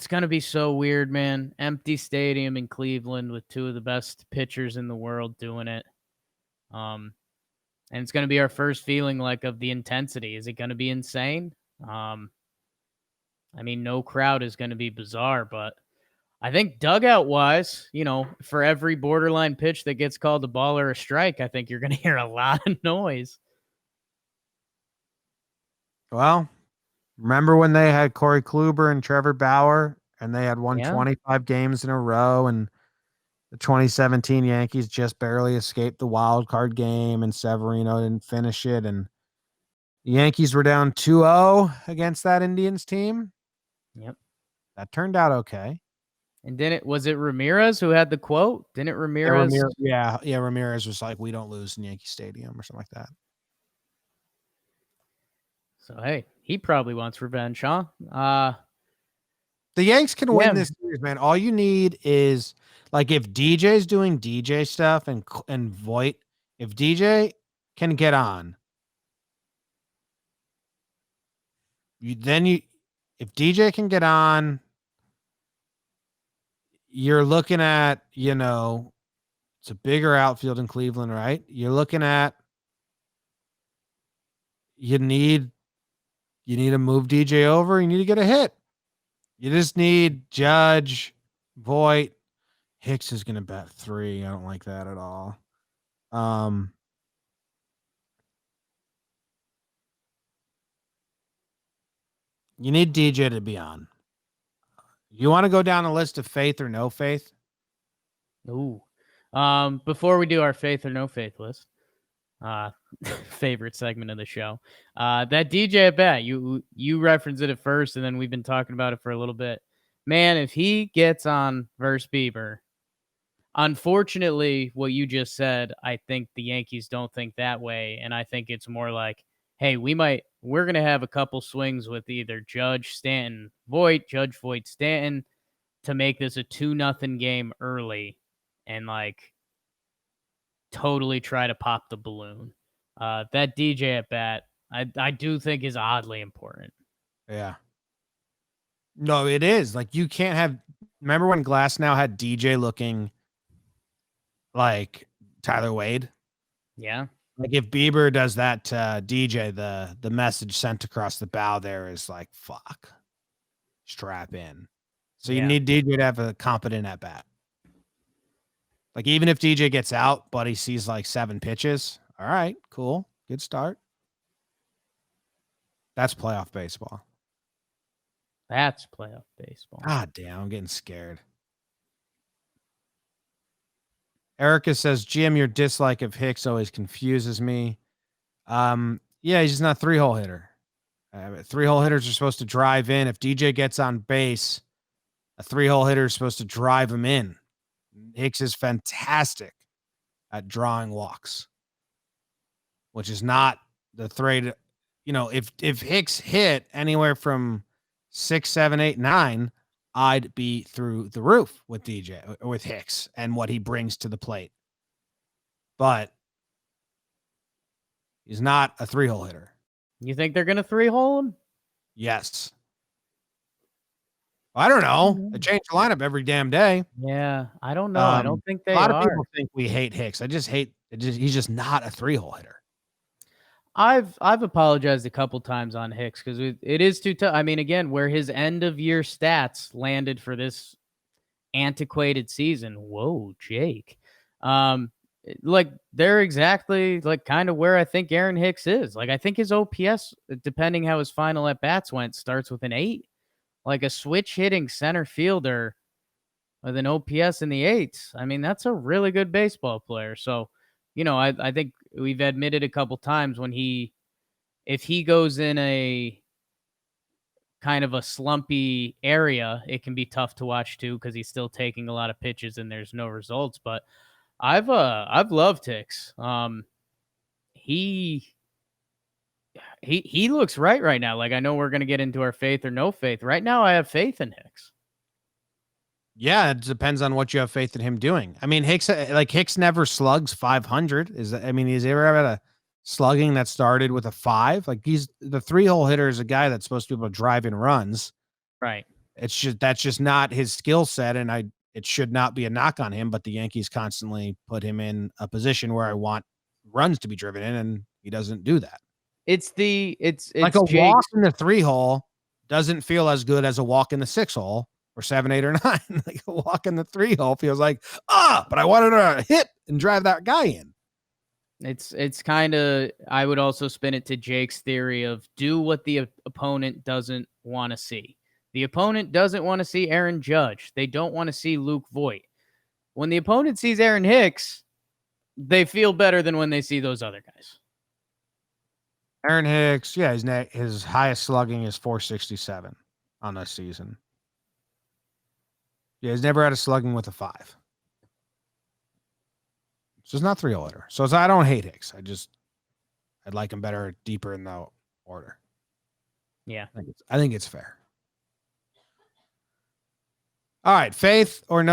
going to be so weird, man. Empty stadium in Cleveland with two of the best pitchers in the world doing it. And it's going to be our first feeling of the intensity. Is it going to be insane? I mean, no crowd is going to be bizarre, but I think dugout-wise, for every borderline pitch that gets called a ball or a strike, I think you're going to hear a lot of noise. Well, remember when they had Corey Kluber and Trevor Bauer, and they had won 25 games in a row, and the 2017 Yankees just barely escaped the wild card game, and Severino didn't finish it, and the Yankees were down 2-0 against that Indians team. Yep. That turned out okay. And was it Ramirez who had the quote? Didn't Ramirez? Yeah, Ramirez was like, "We don't lose in Yankee Stadium" or something like that. So, hey, he probably wants revenge, huh? The Yanks can win this series, man. All you need is, if DJ's doing DJ stuff and Voit, if DJ can get on, if DJ can get on, you're looking at, it's a bigger outfield in Cleveland, right? You're looking at, you need to move DJ over. You need to get a hit. You just need Judge, Voit. Hicks is going to bat 3. I don't like that at all. You need DJ to be on. You want to go down a list of faith or no faith? Ooh. Before we do our faith or no faith list, favorite segment of the show, that DJ at bat, you referenced it at first, and then we've been talking about it for a little bit. Man, if he gets on versus Bieber, unfortunately, what you just said, I think the Yankees don't think that way, and I think it's more like hey, we're going to have a couple swings with either Judge, Stanton, Voit, Judge, Voit, Stanton to make this a 2-0 game early and like totally try to pop the balloon. That DJ at bat, I do think is oddly important. Yeah. No, it is. Like, you can't have. Remember when Glass now had DJ looking like Tyler Wade? Yeah. Like, if Bieber does that to DJ, the message sent across the bow there is like, fuck, strap in. So you Yeah. need DJ to have a competent at bat. Like, even if DJ gets out, but he sees like 7 pitches, all right, cool, good start. That's playoff baseball. That's playoff baseball. God damn, I'm getting scared. Erica says, Jim, your dislike of Hicks always confuses me. Yeah, he's just not a 3-hole hitter. 3-hole hitters are supposed to drive in. If DJ gets on base, a 3-hole hitter is supposed to drive him in. Hicks is fantastic at drawing walks, which is not the trade. You know, if Hicks hit anywhere from 6, 7, 8, 9, I'd be through the roof with DJ, with Hicks and what he brings to the plate. But he's not a 3-hole hitter. You think they're going to 3-hole him? Yes. I don't know. They change the lineup every damn day. Yeah, I don't know. I don't think they are. A lot of people think we hate Hicks. I just hate he's just not a 3-hole hitter. I've apologized a couple times on Hicks because it is too tough. I mean, again, where his end of year stats landed for this antiquated season. Whoa, Jake. Like they're exactly like kind of where I think Aaron Hicks is. Like I think his OPS, depending how his final at bats went, starts with an 8. Like a switch hitting center fielder with an OPS in the 8s. I mean, that's a really good baseball player. So, you know, I think we've admitted a couple times when if he goes in a kind of a slumpy area, it can be tough to watch too because he's still taking a lot of pitches and there's no results. But I've loved Hicks. He looks right now. Like I know we're gonna get into our faith or no faith. Right now, I have faith in Hicks. Yeah, it depends on what you have faith in him doing. I mean, Hicks never slugs 500. He's ever had a slugging that started with a 5? Like he's the 3-hole hitter is a guy that's supposed to be able to drive in runs. Right. That's just not his skill set, and it should not be a knock on him. But the Yankees constantly put him in a position where I want runs to be driven in, and he doesn't do that. It's like a walk in the 3-hole doesn't feel as good as a walk in the 6-hole. Or 7, 8, or 9. Like a walk in the 3-hole feels like, but I wanted to hit and drive that guy in. It's kind of, I would also spin it to Jake's theory of do what the opponent doesn't want to see. The opponent doesn't want to see Aaron Judge. They don't want to see Luke Voit. When the opponent sees Aaron Hicks, they feel better than when they see those other guys. Aaron Hicks, yeah, his highest slugging is 467 on this season. Yeah, he's never had a slugging with a 5. So it's not 3-hole hitter. So I don't hate Hicks. I'd like him better deeper in the order. Yeah. I think it's fair. All right, faith or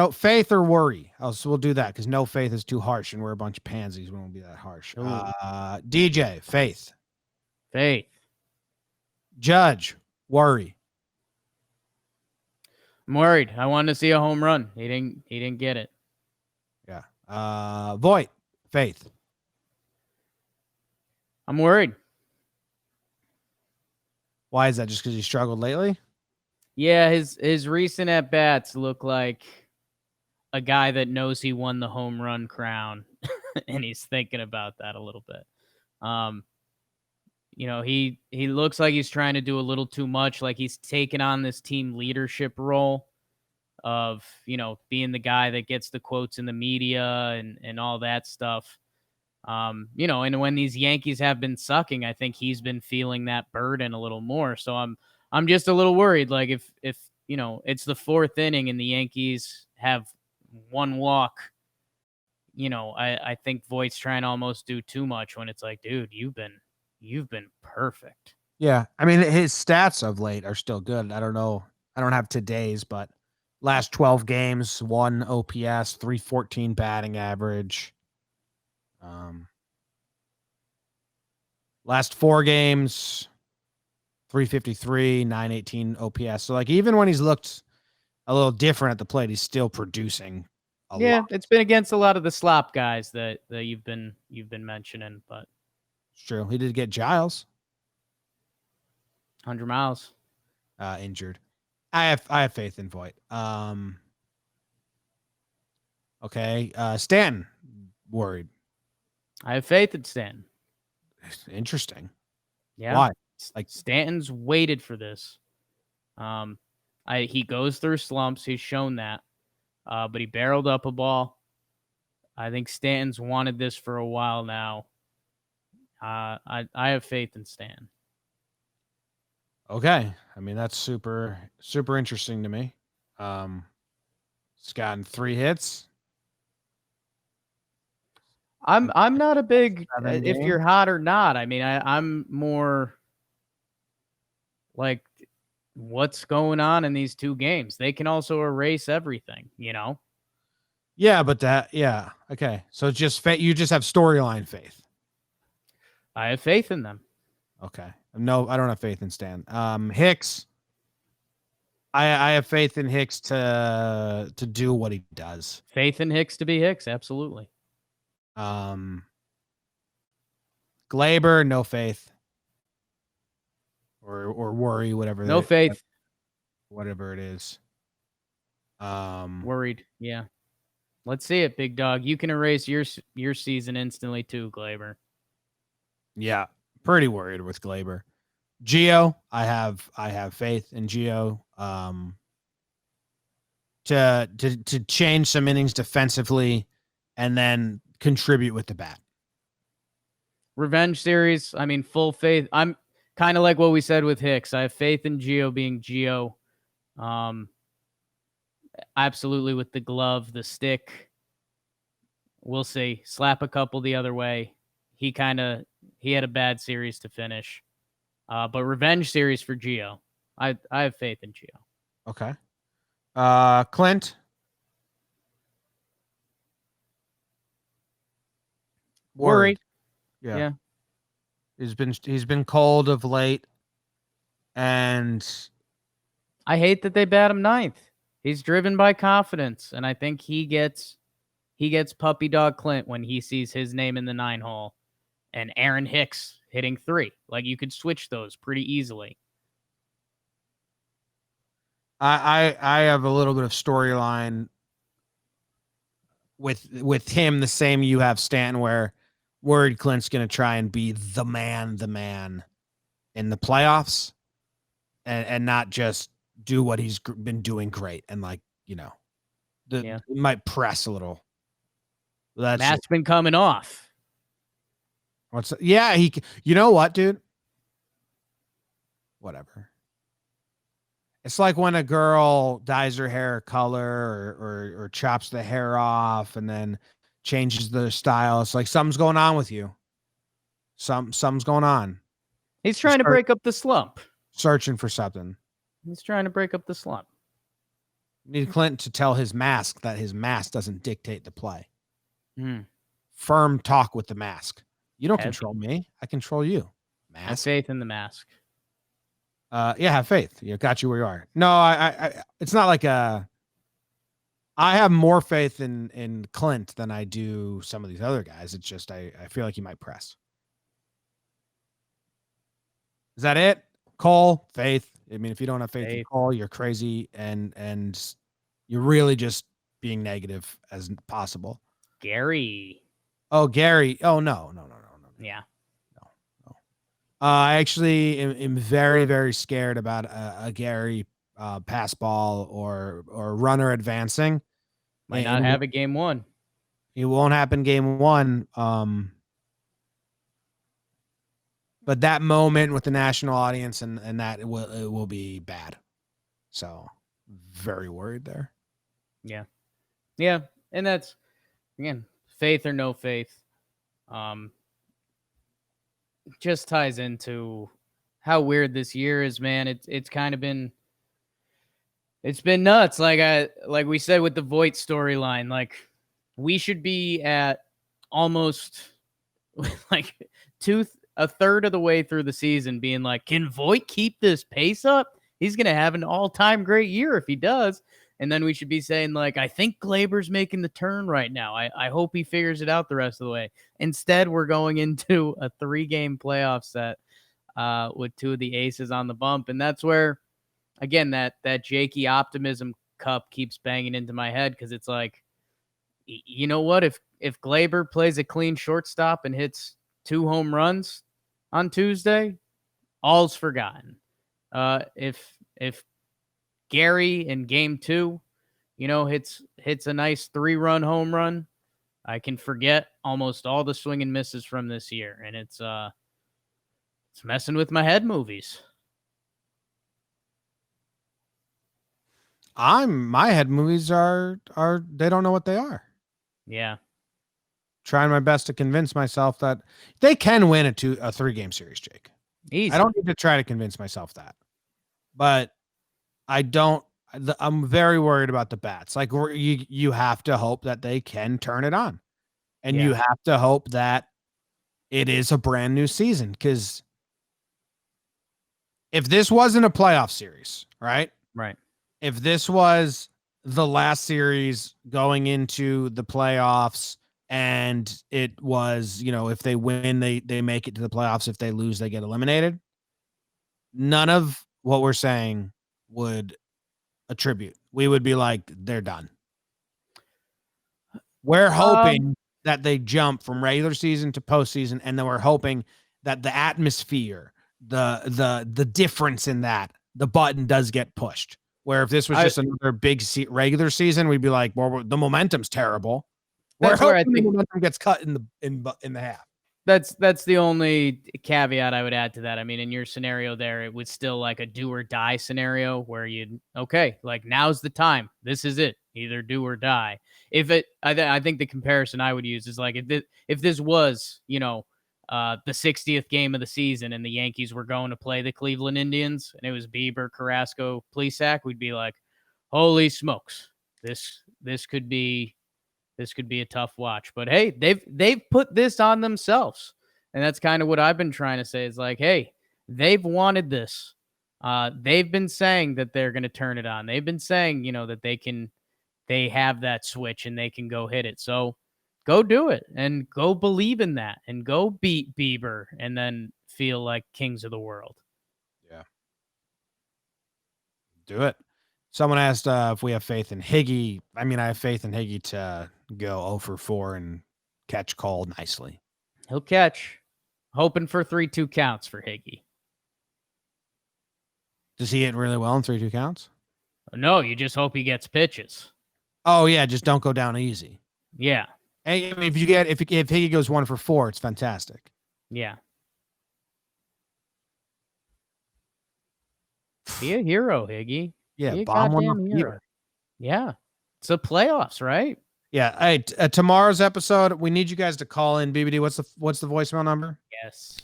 worry. So we'll do that because no faith is too harsh, and we're a bunch of pansies. We won't be that harsh. DJ, faith. Faith. Judge, worry. I'm worried. I wanted to see a home run. He didn't get it. Yeah. Voit, faith. I'm worried. Why is that? Just because he struggled lately? Yeah, his recent at bats look like a guy that knows he won the home run crown, and he's thinking about that a little bit. You know, he looks like he's trying to do a little too much, like he's taken on this team leadership role of, you know, being the guy that gets the quotes in the media and all that stuff. You know, and when these Yankees have been sucking, I think he's been feeling that burden a little more. So I'm just a little worried. Like if you know, it's the 4th inning and the Yankees have 1 walk, you know, I think Voigt's trying to almost do too much when it's like, dude, you've you've been perfect. Yeah. I mean, his stats of late are still good. I don't know. I don't have today's, but last 12 games, 1 OPS, 314 batting average. Last 4 games, 353, 918 OPS. So like even when he's looked a little different at the plate, he's still producing a lot. It's been against a lot of the slop guys that you've been mentioning, but It's true. He did get Giles 100 miles. injured. I have faith in Voit. Okay. Stanton worried. I have faith in Stanton. Interesting. Yeah. Why? Like Stanton's waited for this. He goes through slumps. He's shown that. But he barreled up a ball. I think Stanton's wanted this for a while now. I have faith in Stanton. Okay. I mean, that's super, super interesting to me. He's gotten 3 hits. I'm not a big 7 if games. you're hot or not. I mean, I'm more like what's going on in these 2 games. They can also erase everything, you know? Yeah, but okay. So it's just you just have storyline faith. I have faith in them. Okay. No, I don't have faith in Stan. Hicks. I have faith in Hicks to do what he does. Faith in Hicks to be Hicks, absolutely. Glaber, no faith. Or worry, whatever. No faith. Whatever it is. Worried. Yeah. Let's see it, big dog. You can erase your season instantly too, Glaber. Yeah, pretty worried with Glaber. Gio, I have faith in Gio. To change some innings defensively and then contribute with the bat. Revenge series, I mean, full faith. I'm kind of like what we said with Hicks. I have faith in Gio being Gio. Absolutely with the glove, the stick. We'll see. Slap a couple the other way. He had a bad series to finish. But revenge series for Gio. I have faith in Gio. Okay. Clint. Worried. Yeah. He's been cold of late. And I hate that they bat him 9th. He's driven by confidence, and I think he gets puppy dog Clint when he sees his name in the 9 hole and Aaron Hicks hitting 3. Like you could switch those pretty easily. I have a little bit of storyline with him, the same you have Stanton, where worried Clint's going to try and be the man in the playoffs and not just do what he's been doing great. And like, you know, it might press a little. Matt's been coming off. You know what, dude? Whatever. It's like when a girl dyes her hair a color or chops the hair off and then changes the style. It's like something's going on with you. Something's going on. He's trying to break up the slump. Searching for something. He's trying to break up the slump. Need Clinton to tell his mask that his mask doesn't dictate the play. Firm talk with the mask. You don't control me. I control you. Mask. Have faith in the mask. Have faith. Got you where you are. No, I it's not like I have more faith in Clint than I do some of these other guys. It's just I feel like he might press. Is that it? Cole, faith. I mean, if you don't have faith in Cole, you're crazy and you're really just being negative as possible. Gary. Oh, Gary. Oh, no. Yeah. No. I actually am very, very scared about a Gary pass ball or runner advancing. Might not have a game 1. It won't happen game 1. But that moment with the national audience and that it will be bad. So very worried there. Yeah. Yeah. And that's, again, faith or no faith. just ties into how weird this year is, man. It's kind of been nuts. Like we said with the Voit storyline, like we should be at almost like a third of the way through the season being like, can Voit keep this pace up? He's gonna have an all-time great year if he does. And then we should be saying, like, I think Glaber's making the turn right now. I hope he figures it out the rest of the way. Instead, we're going into a 3-game playoff set with 2 of the aces on the bump. And that's where, again, that Jakey optimism cup keeps banging into my head, because it's like, you know what? If Glaber plays a clean shortstop and hits 2 home runs on Tuesday, all's forgotten. If Gary in game 2, hits a nice 3-run home run, I can forget almost all the swing and misses from this year. And it's messing with my head movies. My head movies are they don't know what they are. Yeah. Trying my best to convince myself that they can win a 3-game series, Jake. Easy. I don't need to try to convince myself that. But I'm very worried about the bats. Like, you have to hope that they can turn it on. And you have to hope that it is a brand new season, because if this wasn't a playoff series, right? Right. If this was the last series going into the playoffs, and it was, if they win, they make it to the playoffs. If they lose, they get eliminated. None of what we're saying would attribute. We would be like, they're done. We're hoping that they jump from regular season to postseason, and then we're hoping that the atmosphere, the difference in that, the button does get pushed. Where if this was just another big regular season, we'd be like, well, the momentum's terrible. We're hoping the momentum gets cut in the half. That's the only caveat I would add to that. I mean, in your scenario there, it was still like a do or die scenario where like, now's the time. This is it. Either do or die. I think the comparison I would use is like, if this was, the 60th game of the season and the Yankees were going to play the Cleveland Indians and it was Bieber, Carrasco, Plesac, we'd be like, holy smokes, this could be a tough watch. But hey, they've put this on themselves. And that's kind of what I've been trying to say, is like, hey, they've wanted this. They've been saying that they're going to turn it on. They've been saying, that they have that switch and they can go hit it. So go do it and go believe in that and go beat Bieber and then feel like kings of the world. Yeah. Do it. Someone asked if we have faith in Higgy. I mean, I have faith in Higgy to go 0 for 4 and catch Cole nicely. He'll catch. Hoping for 3-2 counts for Higgy. Does he hit really well in 3-2 counts? No, you just hope he gets pitches. Oh yeah, just don't go down easy. Yeah. Hey, I mean, if Higgy goes 1 for 4, it's fantastic. Yeah. Be a hero, Higgy. Yeah, bomb one up here. Yeah. It's the playoffs, right? Yeah. Hey, tomorrow's episode, we need you guys to call in. BBD, what's the voicemail number? Yes.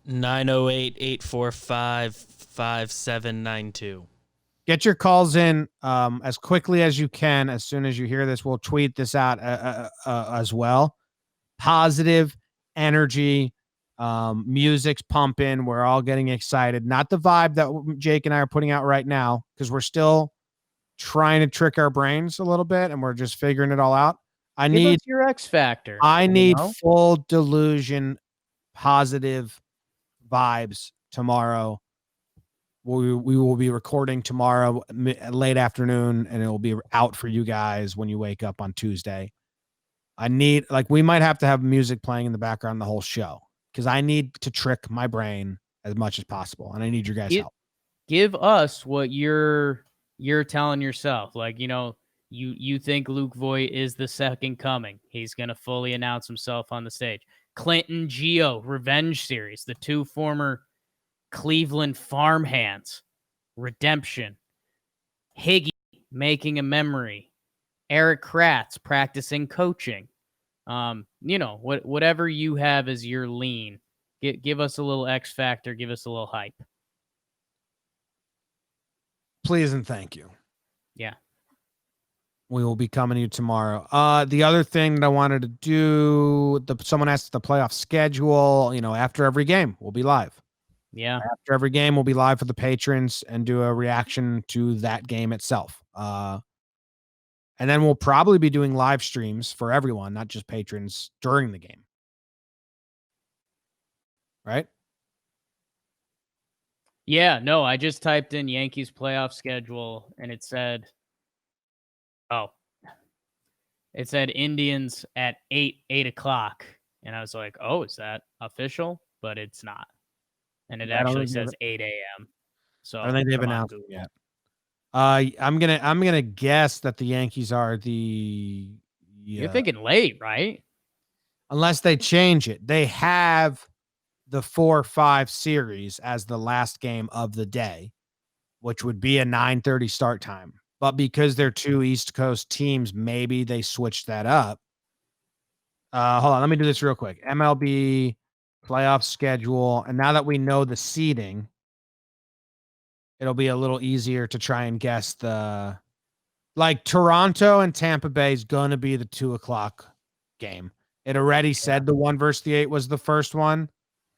908-845-5792. Get your calls in as quickly as you can. As soon as you hear this, we'll tweet this out as well. Positive energy, music's pumping. We're all getting excited. Not the vibe that Jake and I are putting out right now, because we're still trying to trick our brains a little bit and we're just figuring it all out. Give us your X factor. I need full delusion, positive vibes tomorrow. We will be recording tomorrow late afternoon, and it will be out for you guys when you wake up on Tuesday. We might have to have music playing in the background the whole show, because I need to trick my brain as much as possible, and I need your guys' help. Give us what you're telling yourself. Like, you think Luke Voit is the second coming. He's going to fully announce himself on the stage. Clinton Gio, Revenge Series, the 2 former Cleveland farmhands, redemption. Higgy making a memory. Eric Kratz practicing coaching. Whatever you have as your lean, Give us a little X factor. Give us a little hype. Please and thank you. Yeah. We will be coming to you tomorrow. The other thing that I wanted to do, someone asked the playoff schedule. After every game, we'll be live. Yeah. After every game, we'll be live for the patrons and do a reaction to that game itself. And then we'll probably be doing live streams for everyone, not just patrons, during the game. Right? Yeah, no, I just typed in Yankees playoff schedule and it said Indians at 8 o'clock. And I was like, oh, is that official? But it's not. And it actually says 8 a.m. So I don't think they've announced it yet. I'm gonna guess that the Yankees are the. You're thinking late, right? Unless they change it, they have the 4-5 series as the last game of the day, which would be a 9:30 start time. But because they're two East Coast teams, maybe they switched that up. Hold on, let me do this real quick. MLB playoff schedule, and now that we know the seeding, it'll be a little easier to try and guess Toronto and Tampa Bay is going to be the 2:00 game. It already said the 1 versus the 8 was the first one,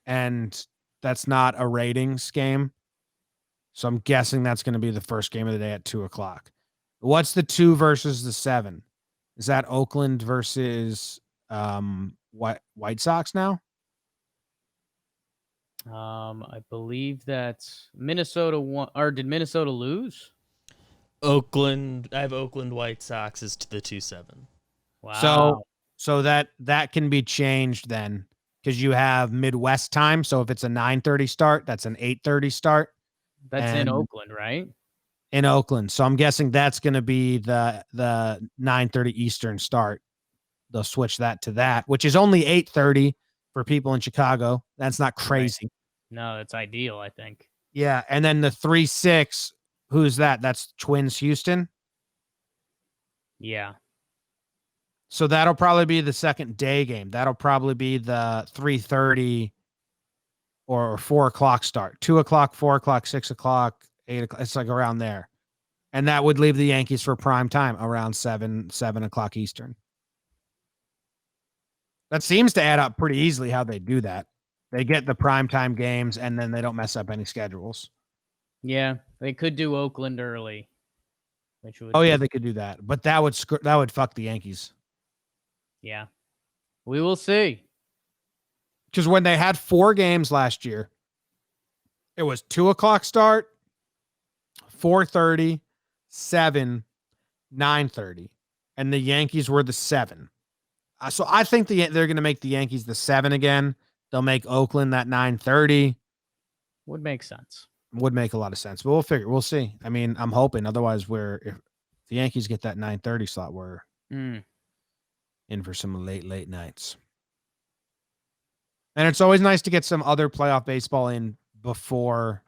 and that's not a ratings game. So I'm guessing that's going to be the first game of the day at 2:00. What's the 2 versus the 7? Is that Oakland versus White Sox now? I believe that's Minnesota won, or did Minnesota lose? Oakland. I have Oakland White Sox as to the 2-7. Wow. So that can be changed then, because you have Midwest time. So if it's a 9:30 start, that's an 8:30 start. That's in Oakland, right? In Oakland. So I'm guessing that's going to be the 9:30 Eastern start. They'll switch that to that, which is only 8:30 for people in Chicago. That's not crazy. Right. No, that's ideal, I think. Yeah, and then the 3-6, who's that? That's Twins Houston. Yeah. So that'll probably be the second day game. That'll probably be the 3:30 or 4:00 start. 2:00, 4:00, 6:00, 8:00. It's like around there. And that would leave the Yankees for prime time around 7:00 Eastern. That seems to add up pretty easily how they do that. They get the primetime games, and then they don't mess up any schedules. Yeah, they could do Oakland early. They could do that. But that would fuck the Yankees. Yeah. We will see. Because when they had 4 games last year, it was 2:00 start, 4:30, 7, 9:30. And the Yankees were the 7. So I think they're going to make the Yankees the 7 again. They'll make Oakland that 9:30. Would make sense. Would make a lot of sense. But we'll see. I mean, I'm hoping. Otherwise, if the Yankees get that 9:30 slot, we're in for some late nights. And it's always nice to get some other playoff baseball in before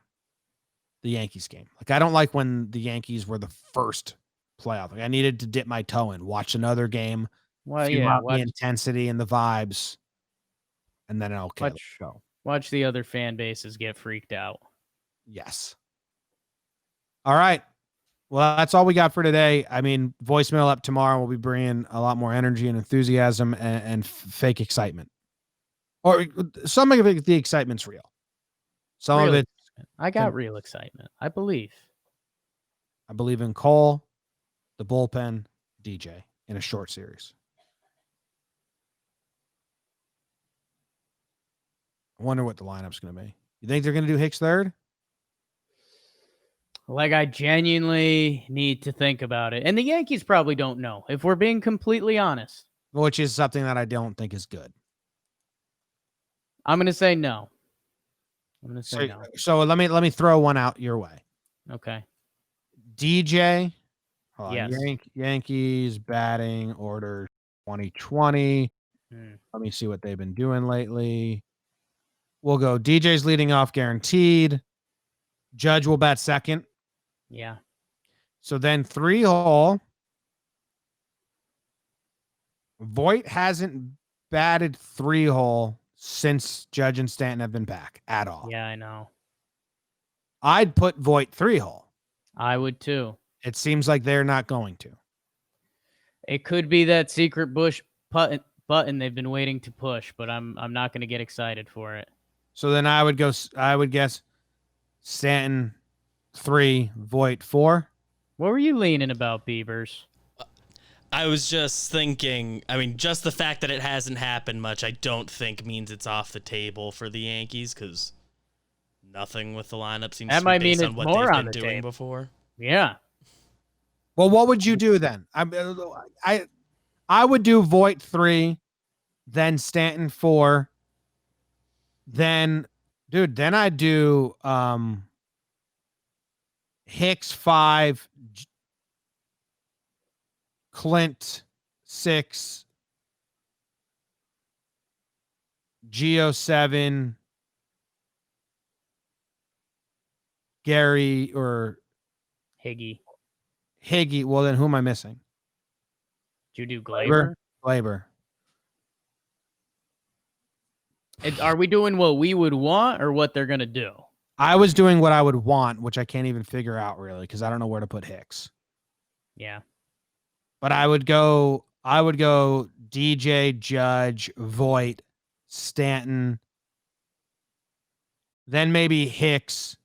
the Yankees game. Like, I don't like when the Yankees were the first playoff. Like, I needed to dip my toe in, watch another game, feel out the intensity and the vibes, and then let's go. Watch the other fan bases get freaked out. Yes. All right. Well, that's all we got for today. I mean, voicemail up tomorrow. We'll be bringing a lot more energy and enthusiasm and fake excitement. Or some of the excitement's real. Some of it. I got real excitement. I believe in Cole, the bullpen, DJ in a short series. I wonder what the lineup's going to be. You think they're going to do Hicks third? Like, I genuinely need to think about it. And the Yankees probably don't know, if we're being completely honest. Which is something that I don't think is good. I'm going to say no. No. So let me throw one out your way. Okay. DJ. Yes. Yankees batting order 2020. Let me see what they've been doing lately. We'll go DJ's leading off guaranteed. Judge will bat second. Yeah. So then 3-hole. Voit hasn't batted 3-hole since Judge and Stanton have been back at all. Yeah, I know. I'd put Voit 3-hole. I would too. It seems like they're not going to. It could be that secret Bush button they've been waiting to push, but I'm not going to get excited for it. So then I would guess Stanton 3, Voit 4. What were you leaning about, Biebers? I was just thinking, I mean, just the fact that it hasn't happened much, I don't think means it's off the table for the Yankees, because nothing with the lineup seems That to might be based mean on it's what more they've on been the doing table. before. Yeah. Well, what would you do then? I would do Voit 3, then Stanton 4, then I'd do Hicks 5, Clint 6, Gio 7, Gary or Higgy. Higgy. Well, then who am I missing? Did you do Glaber? Glaber. Are we doing what we would want or what they're going to do? I was doing what I would want, which I can't even figure out really because I don't know where to put Hicks. Yeah. But I would go DJ, Judge, Voit, Stanton, then maybe Hicks,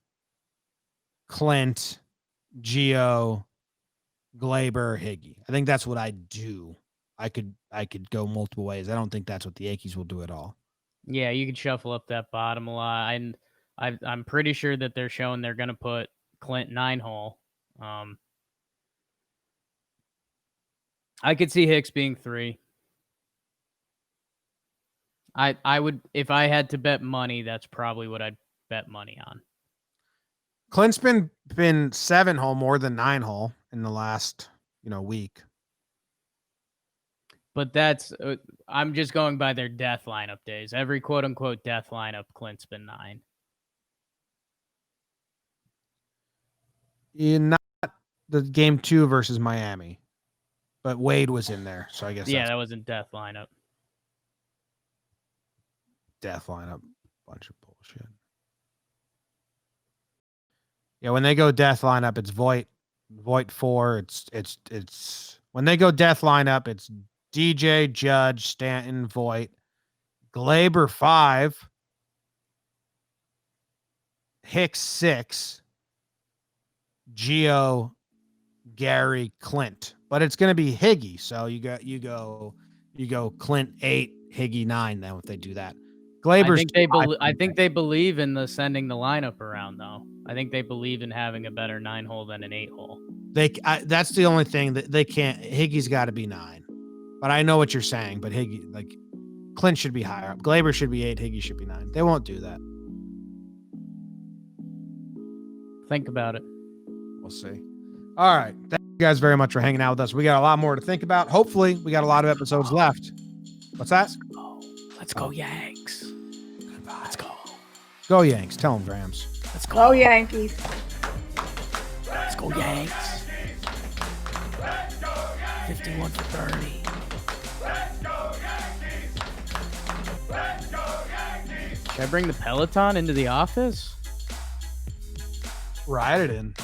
Clint, Gio, Glaber, Higgy. I think that's what I'd do. I could go multiple ways. I don't think that's what the Yankees will do at all. Yeah, you could shuffle up that bottom a lot. And I'm pretty sure that they're showing they're going to put Clint 9-hole. I could see Hicks being 3. I would, if I had to bet money, that's probably what I'd bet money on. Clint's been 7-hole more than 9-hole in the last week. But that's I'm just going by their death lineup days. Every quote unquote death lineup, Clint's been 9. Not the game 2 versus Miami, but Wade was in there, so I guess that wasn't death lineup. Death lineup, bunch of bullshit. Yeah, when they go death lineup, it's Voit 4. It's when they go death lineup, it's DJ, Judge, Stanton, Voit, Glaber 5, Hicks 6, Gio, Gary, Clint. But it's going to be Higgy, so you go Clint 8, Higgy 9. Then if they do that, Glaber's. I think they believe in the sending the lineup around though. I think they believe in having a better 9-hole than an 8-hole. That's the only thing that they can't. Higgy's got to be 9. But I know what you're saying. But Higgy, like Clint should be higher up. Glaber should be 8. Higgy should be 9. They won't do that. Think about it. We'll see. All right. Thank you guys very much for hanging out with us. We got a lot more to think about. Hopefully, we got a lot of episodes left. What's that? Let's go Yanks. Goodbye. Let's go. Go Yanks. Tell them, Grams. Let's go. Go Yankees. Let's go Yanks. 51 for Bernie. Should I bring the Peloton into the office? Ride it in.